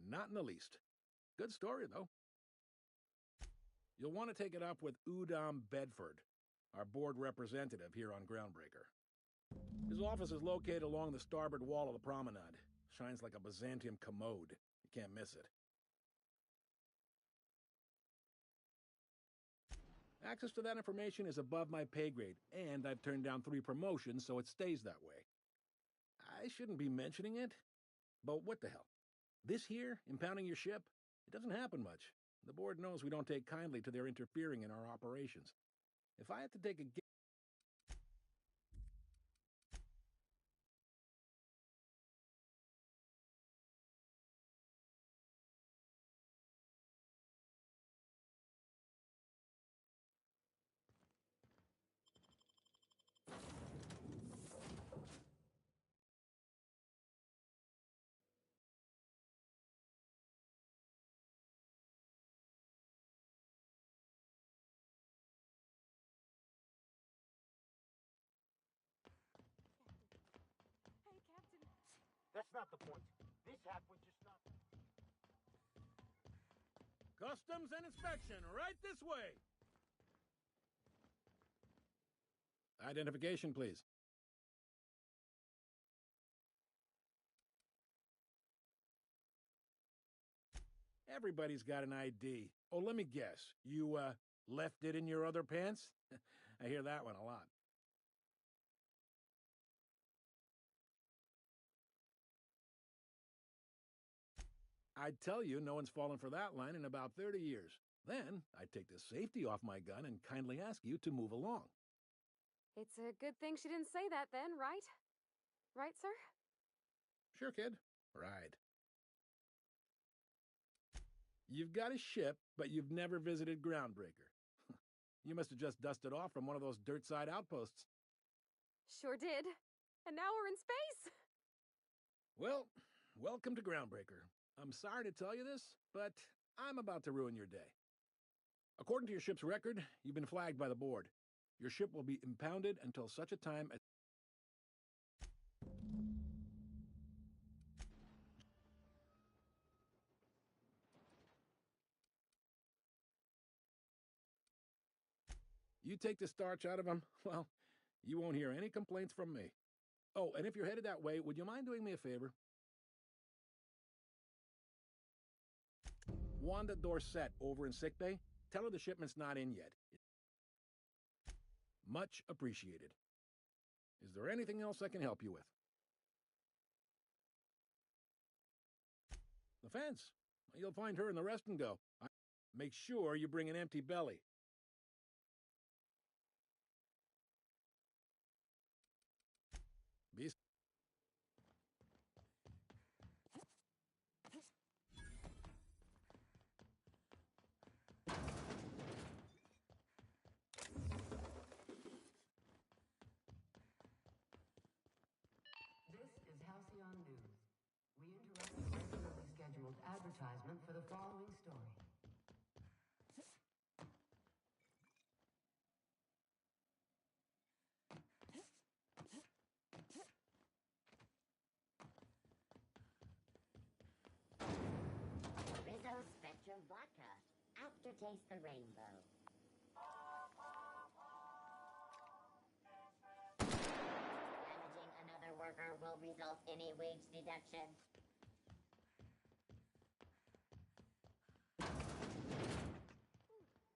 [SPEAKER 9] Not in the least. Good story, though. You'll want to take it up with Udom Bedford, our board representative here on Groundbreaker. His office is located along the starboard wall of the promenade. Shines like a Byzantium commode. You can't miss it. Access to that information is above my pay grade, and I've turned down 3 promotions, so it stays that way. I shouldn't be mentioning it, but what the hell? This here, impounding your ship, it doesn't happen much. The board knows we don't take kindly to their interfering in our operations. If I had to take a guess...
[SPEAKER 2] Hey, Captain.
[SPEAKER 3] That's not the point. This hat was just knocked...
[SPEAKER 9] Customs and inspection, right this way. Identification, please. Everybody's got an ID. Oh, let me guess. You, left it in your other pants? I hear that one a lot. I'd tell you no one's fallen for that line in about 30 years. Then, I'd take the safety off my gun and kindly ask you to move along.
[SPEAKER 2] It's a good thing she didn't say that then, right? Right, sir?
[SPEAKER 9] Sure, kid. Right. You've got a ship, but you've never visited Groundbreaker. You must have just dusted off from one of those dirt-side outposts.
[SPEAKER 2] Sure did. And now we're in space!
[SPEAKER 9] Well, welcome to Groundbreaker. I'm sorry to tell you this, but I'm about to ruin your day. According to your ship's record, you've been flagged by the board. Your ship will be impounded until such a time as... You take the starch out of them, well, you won't hear any complaints from me. Oh, and if you're headed that way, would you mind doing me a favor? Wanda Dorset over in sickbay, tell her the shipment's not in yet. Much appreciated. Is there anything else I can help you with? The fence. You'll find her in the rest and go. Make sure you bring an empty belly. Be
[SPEAKER 8] This is Halcyon News. We interrupt the regularly scheduled advertisement for the following story.
[SPEAKER 6] Rizzo Spectrum Vodka. Aftertaste the rainbow. Damaging another worker will result in a wage deduction.
[SPEAKER 2] Can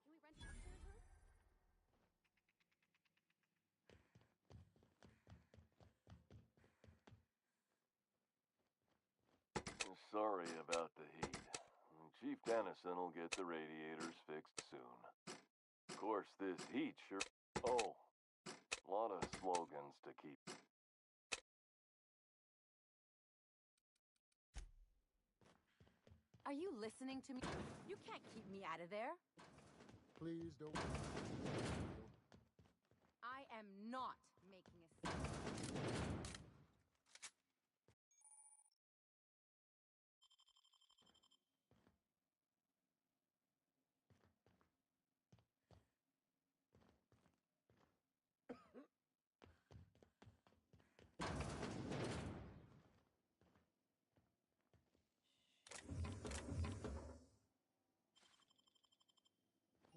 [SPEAKER 2] we rent an upstairs room?
[SPEAKER 10] Sorry about the heat. Chief Dennison will get the radiators fixed soon. Of course, this heat sure... Oh, a lot of slogans to keep.
[SPEAKER 11] Are you listening to me? You can't keep me out of there.
[SPEAKER 12] Please don't.
[SPEAKER 11] I am not making a scene.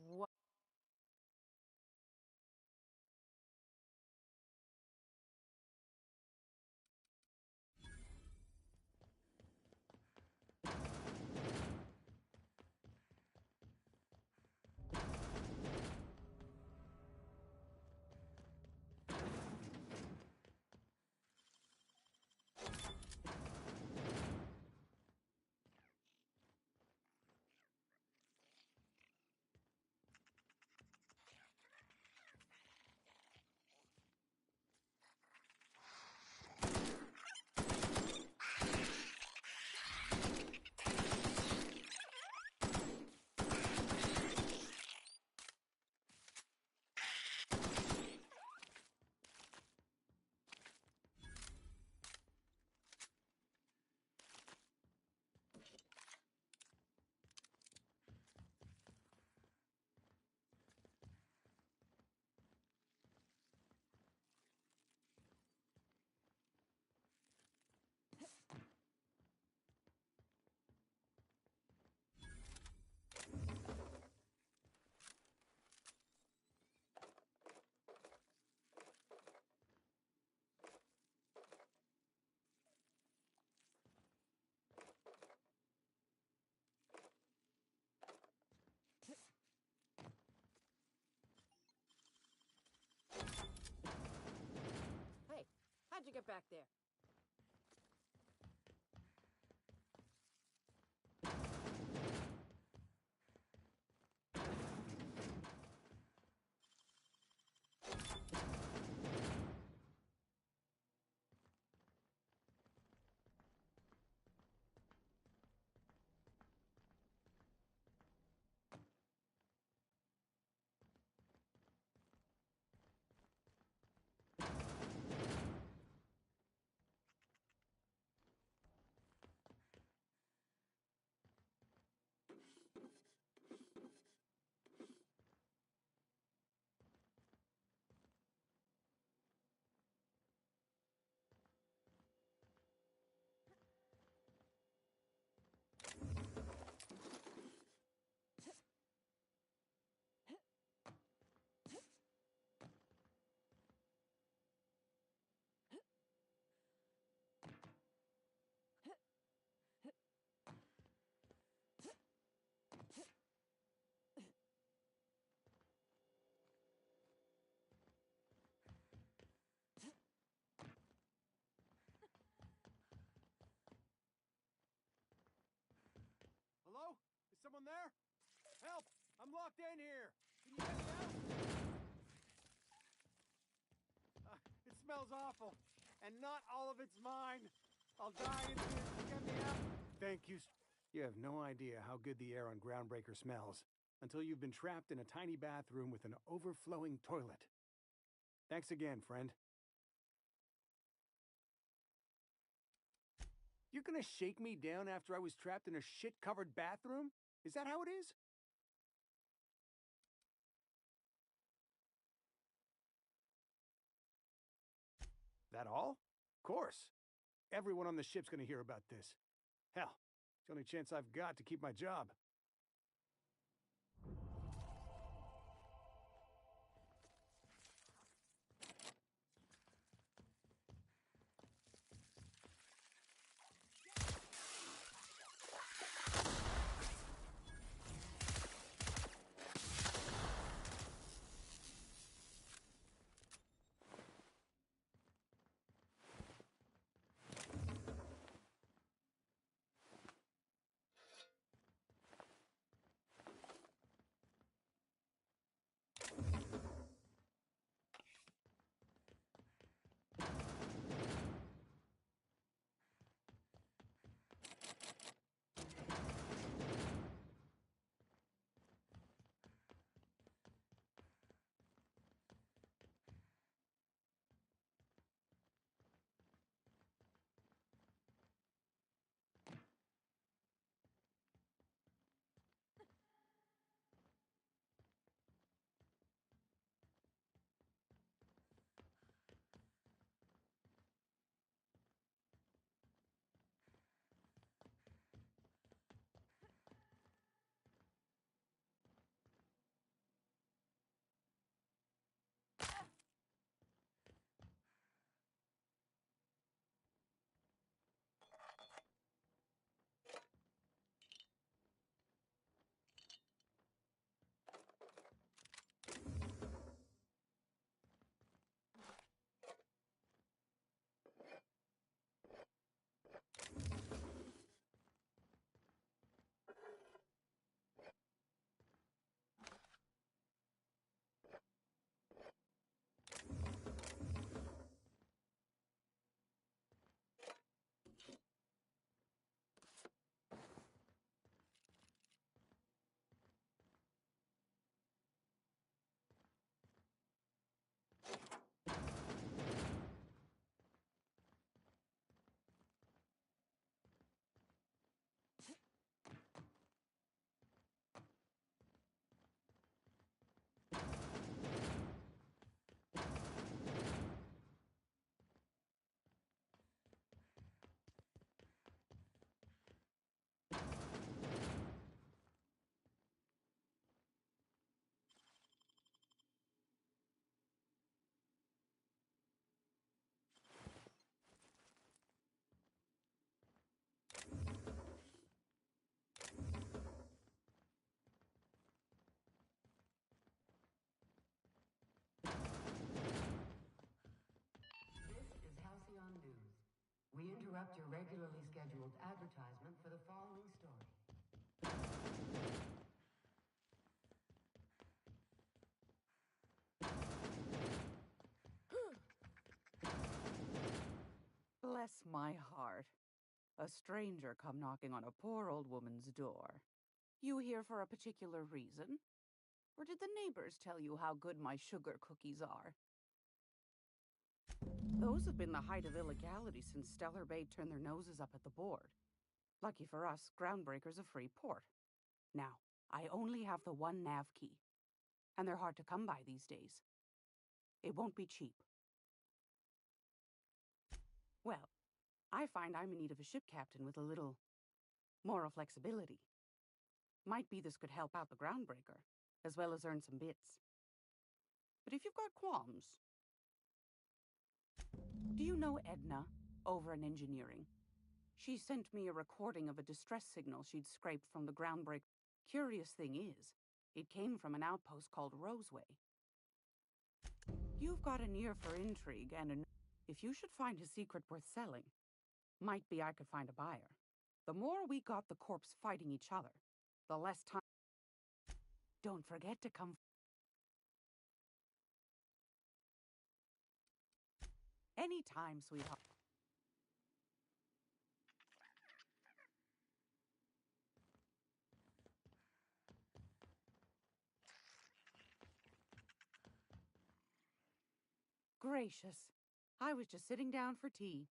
[SPEAKER 11] What? Hey, how'd you get back there?
[SPEAKER 13] locked in here. Can you get me out? It smells awful, and not all of it's mine. I'll die in here. Just get me out. Thank you. You have no idea how good the air on Groundbreaker smells until you've been trapped in a tiny bathroom with an overflowing toilet. Thanks again, friend. You're gonna shake me down after I was trapped in a shit-covered bathroom? Is that how it is? That all? Of course. Everyone on the ship's gonna hear about this. Hell, it's the only chance I've got to keep my job.
[SPEAKER 8] We interrupt your regularly scheduled advertisement for the following story.
[SPEAKER 14] Bless my heart. A stranger come knocking on a poor old woman's door. You here for a particular reason? Or did the neighbors tell you how good my sugar cookies are? Those have been the height of illegality since Stellar Bay turned their noses up at the board. Lucky for us, Groundbreaker's a free port. Now, I only have the one nav key, and they're hard to come by these days. It won't be cheap. Well, I find I'm in need of a ship captain with a little moral flexibility. Might be this could help out the Groundbreaker, as well as earn some bits. But if you've got qualms... Do you know Edna, over in engineering? She sent me a recording of a distress signal she'd scraped from the Groundbreaker. Curious thing is, it came from an outpost called Roseway. You've got an ear for intrigue and if you should find a secret worth selling, might be I could find a buyer. The more we got the corps fighting each other, the less time... Don't forget to come. Anytime, sweetheart. Gracious. I was just sitting down for tea.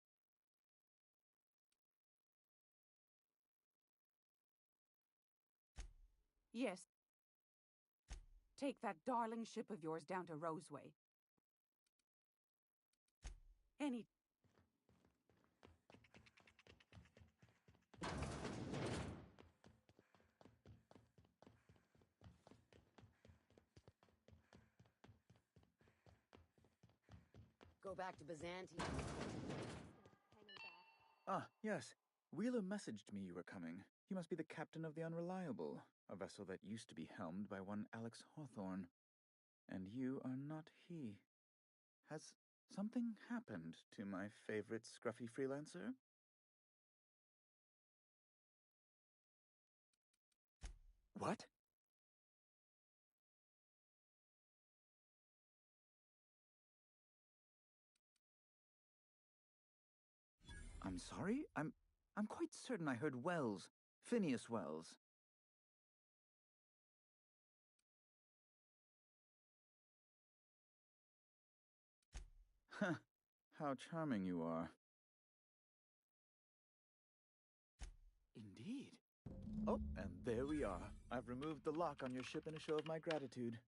[SPEAKER 14] Yes. Take that darling ship of yours down to Roseway. Any...
[SPEAKER 5] Go back to Byzantium.
[SPEAKER 15] Ah, yes. Wheeler messaged me you were coming. He must be the captain of the Unreliable, a vessel that used to be helmed by one Alex Hawthorne. And you are not he. Has something happened to my favorite scruffy freelancer? What? I'm sorry? I'm quite certain I heard Wells. Phineas Wells. Huh. How charming you are. Indeed. Oh, and there we are. I've removed the lock on your ship in a show of my gratitude.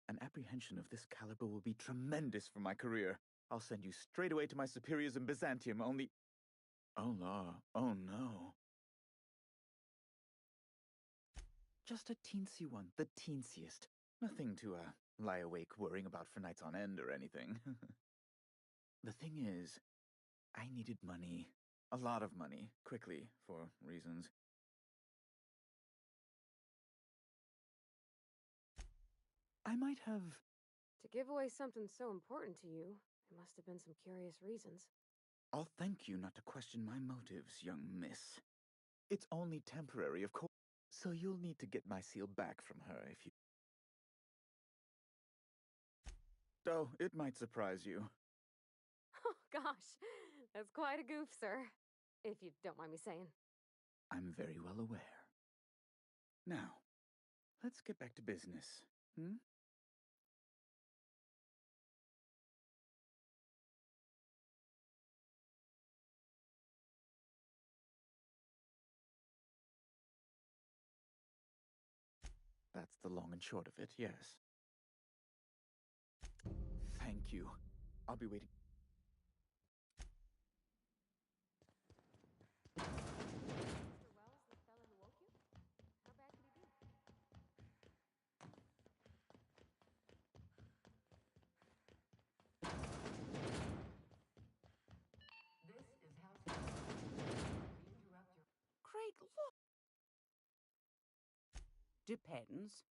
[SPEAKER 15] An apprehension of this caliber will be tremendous for my career. I'll send you straight away to my superiors in Byzantium, only... Oh, la. Oh, no. Just a teensy one, the teensiest. Nothing to, lie awake worrying about for nights on end or anything. The thing is, I needed money. A lot of money, quickly, for reasons. I might have...
[SPEAKER 2] To give away something so important to you, there must have been some curious reasons.
[SPEAKER 15] I'll thank you not to question my motives, young miss. It's only temporary, of course, so you'll need to get my seal back from her if you... Oh, it might surprise you.
[SPEAKER 2] Oh, gosh. That's quite a goof, sir. If you don't mind me saying.
[SPEAKER 15] I'm very well aware. Now, let's get back to business, hmm? That's the long and short of it, yes. Thank you. I'll be waiting.
[SPEAKER 2] Mr. Wells, the fella who woke you? How bad could he be?
[SPEAKER 8] This is housekeeping. We interrupt your...
[SPEAKER 14] Great look! Depends.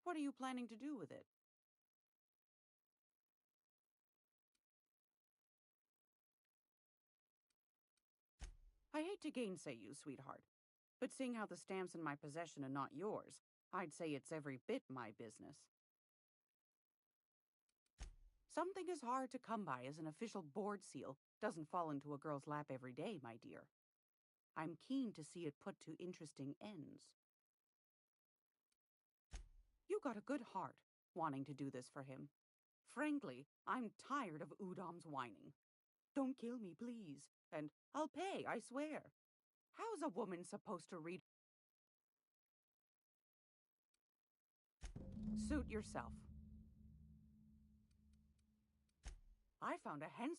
[SPEAKER 14] What are you planning to do with it? I hate to gainsay you, sweetheart, but seeing how the stamp's in my possession and not yours, I'd say it's every bit my business. Something as hard to come by as an official board seal doesn't fall into a girl's lap every day, my dear. I'm keen to see it put to interesting ends. You got a good heart, wanting to do this for him. Frankly, I'm tired of Udom's whining. Don't kill me, please, and I'll pay, I swear. How's a woman supposed to read? Suit yourself. I found a hen...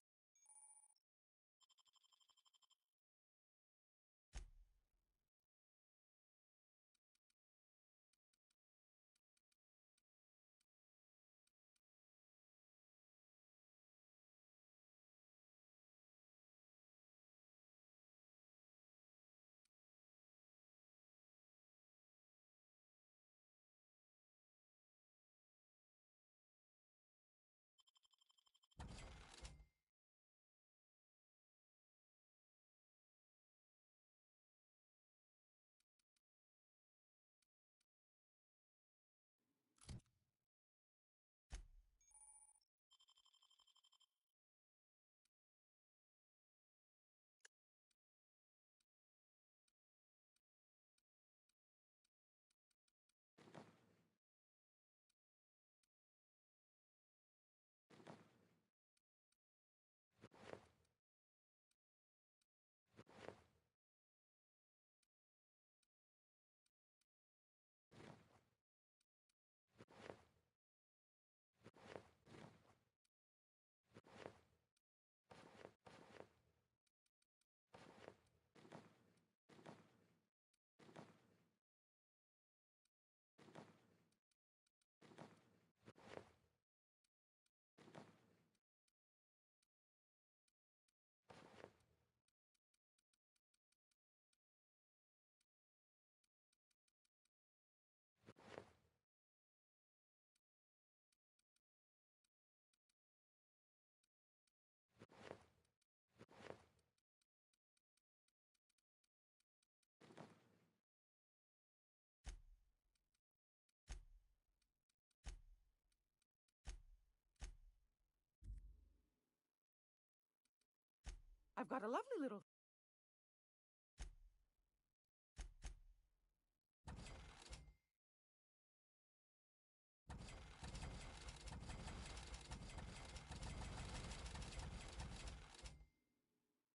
[SPEAKER 14] I've got a lovely little...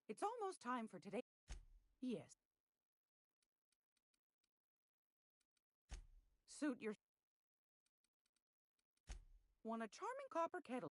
[SPEAKER 14] It's almost time for today. Yes. Suit your... Want a charming copper kettle.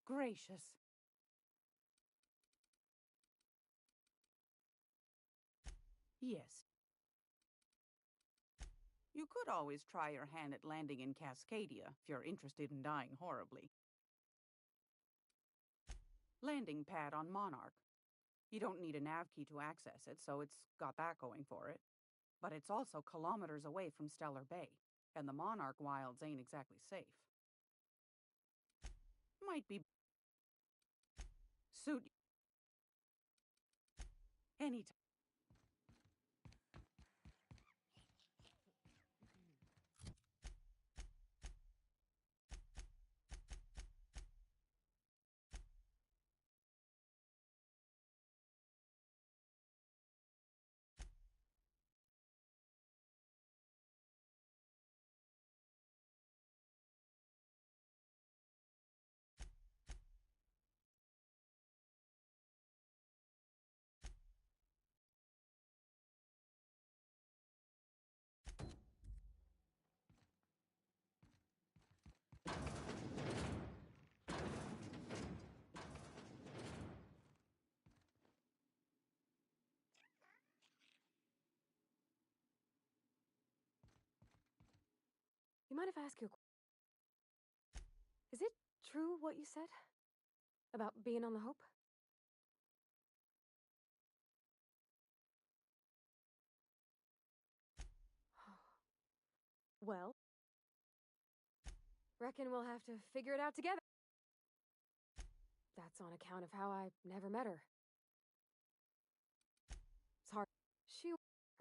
[SPEAKER 14] Gracious. Yes. You could always try your hand at landing in Cascadia if you're interested in dying horribly. Landing pad on Monarch. You don't need a nav key to access it, so it's got that going for it. But it's also kilometers away from Stellar Bay, and the Monarch wilds ain't exactly safe. Might be... Suit... Anytime.
[SPEAKER 2] You mind if I ask you a question? Is it true what you said? About being on the Hope? Well, reckon we'll have to figure it out together. That's on account of how I never met her. It's hard.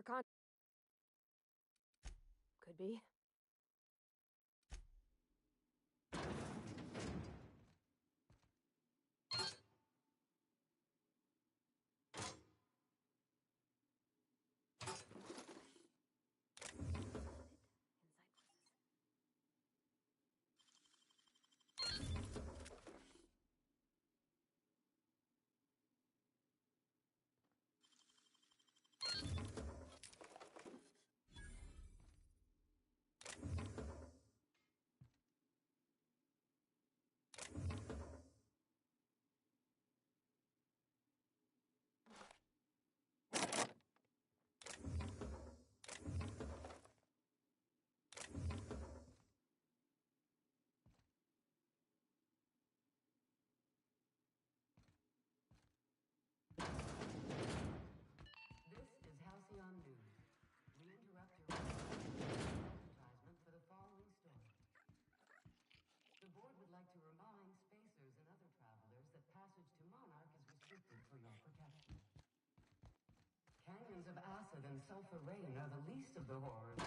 [SPEAKER 2] Her could be.
[SPEAKER 8] This is Halcyon News. We interrupt your advertisement for the following story. The board would like to remind spacers and other travelers that passage to Monarch is restricted for your protection. Canyons of acid and sulfur rain are the least of the horrors.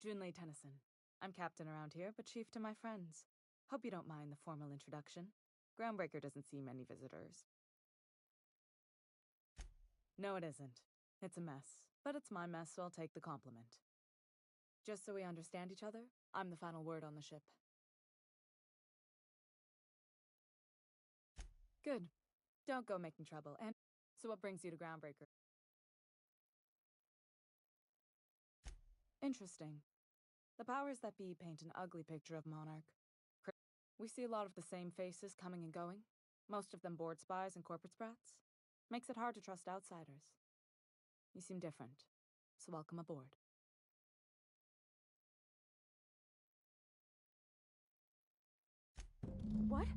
[SPEAKER 16] Junlei Tennyson. I'm captain around here, but chief to my friends. Hope you don't mind the formal introduction. Groundbreaker doesn't see many visitors. No, it isn't. It's a mess. But it's my mess, so I'll take the compliment. Just so we understand each other, I'm the final word on the ship. Good. Don't go making trouble. And so what brings you to Groundbreaker? Interesting. The powers that be paint an ugly picture of Monarch. We see a lot of the same faces coming and going, most of them board spies and corporate sprats. Makes it hard to trust outsiders. You seem different, so welcome aboard.
[SPEAKER 2] What?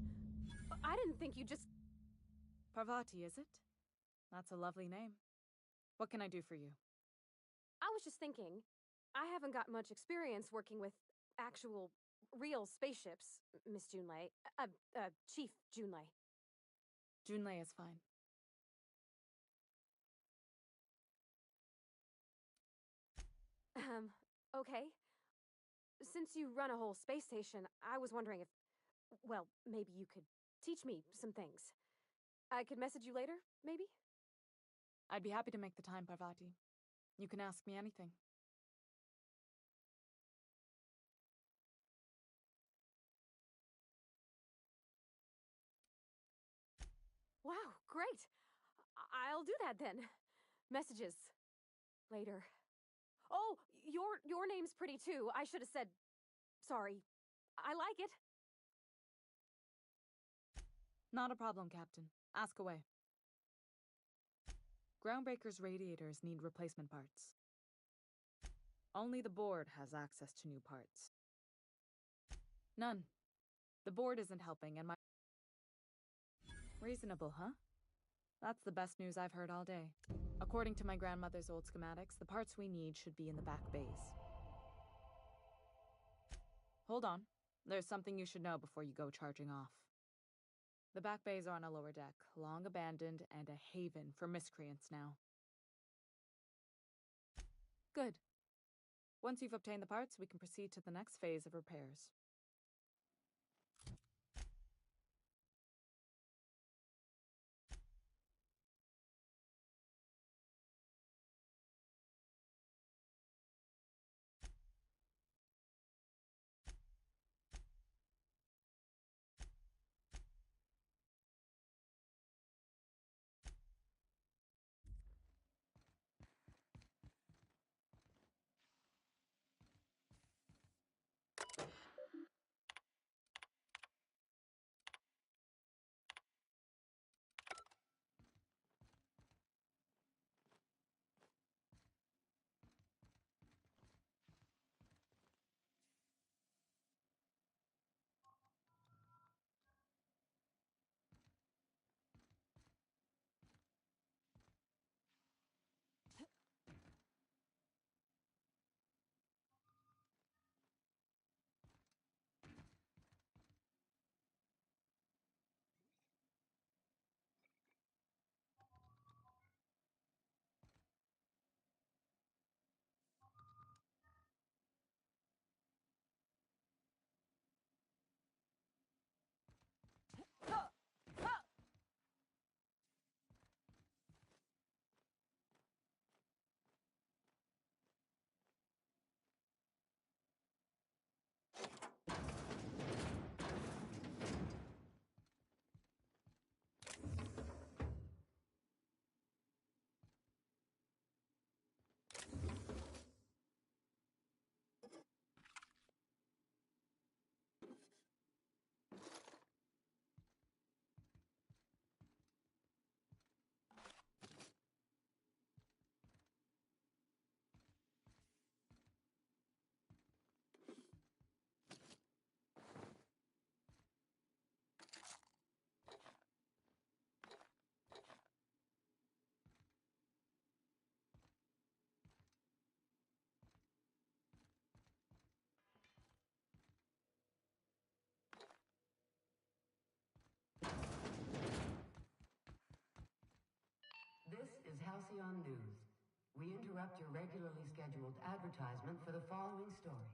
[SPEAKER 2] I didn't think you just...
[SPEAKER 16] Parvati, is it? That's a lovely name. What can I do for you?
[SPEAKER 2] I was just thinking, I haven't got much experience working with actual, real spaceships, Miss Junlei. Chief Junlei.
[SPEAKER 16] Junlei is fine.
[SPEAKER 2] Okay. Since you run a whole space station, I was wondering if, well, maybe you could teach me some things. I could message you later, maybe?
[SPEAKER 16] I'd be happy to make the time, Parvati. You can ask me anything.
[SPEAKER 2] Wow, great. I'll do that then. Messages. Later. Oh, your name's pretty too. I should have said sorry. I like it.
[SPEAKER 16] Not a problem, Captain. Ask away. Groundbreaker's radiators need replacement parts. Only the board has access to new parts. None. The board isn't helping, and my... Reasonable, huh? That's the best news I've heard all day. According to my grandmother's old schematics, the parts we need should be in the back bays. Hold on. There's something you should know before you go charging off. The back bays are on a lower deck, long abandoned and a haven for miscreants now. Good. Once you've obtained the parts, we can proceed to the next phase of repairs.
[SPEAKER 17] Halcyon News. We interrupt your regularly scheduled advertisement for the following story.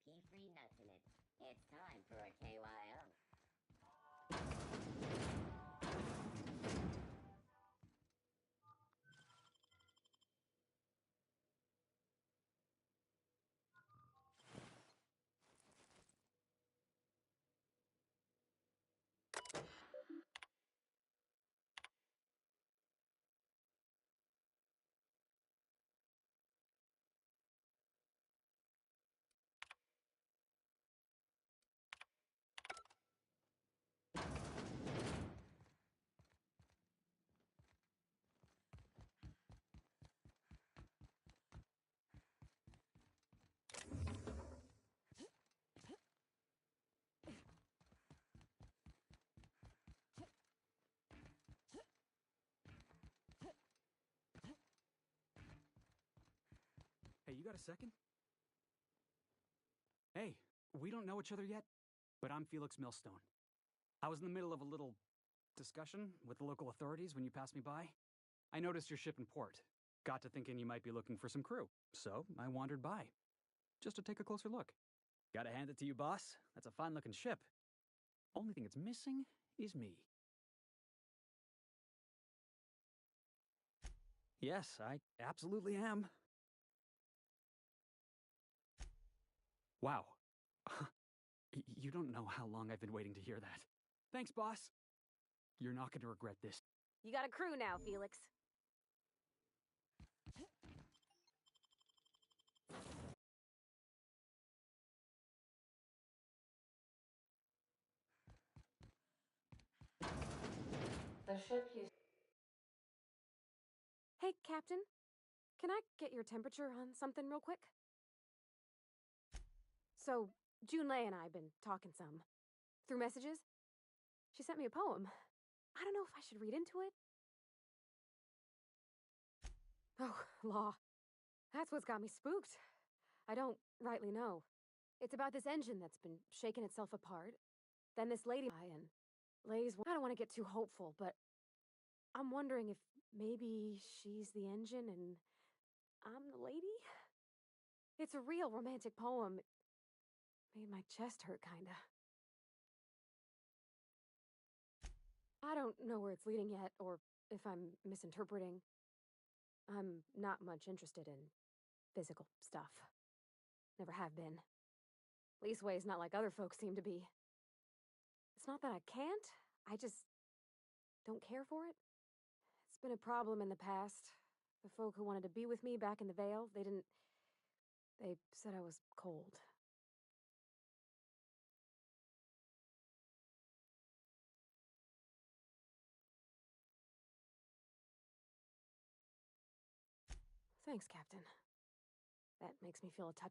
[SPEAKER 6] Pea-free nuts in it. It's time for a KYO.
[SPEAKER 18] Hey, you got a second? Hey, we don't know each other yet, but I'm Felix Millstone. I was in the middle of a little discussion with the local authorities when you passed me by. I noticed your ship in port. Got to thinking you might be looking for some crew, so I wandered by, just to take a closer look. Gotta hand it to you, boss. That's a fine-looking ship. Only thing it's missing is me. Yes, I absolutely am. Wow. You don't know how long I've been waiting to hear that. Thanks, boss. You're not gonna regret this.
[SPEAKER 2] You got a crew now, Felix.
[SPEAKER 8] The ship you...
[SPEAKER 2] Hey, Captain. Can I get your temperature on something real quick? So, Junlei and I have been talking some. Through messages. She sent me a poem. I don't know if I should read into it. Oh, law. That's what's got me spooked. I don't rightly know. It's about this engine that's been shaking itself apart. Then this lady and Lay's... I don't want to get too hopeful, but I'm wondering if maybe she's the engine and I'm the lady? It's a real romantic poem. Made my chest hurt, kinda. I don't know where it's leading yet, or if I'm misinterpreting. I'm not much interested in physical stuff. Never have been. Leastways, not like other folks seem to be. It's not that I can't, I just don't care for it. It's been a problem in the past. The folk who wanted to be with me back in the Vale, they said I was cold. Thanks, Captain. That makes me feel a touch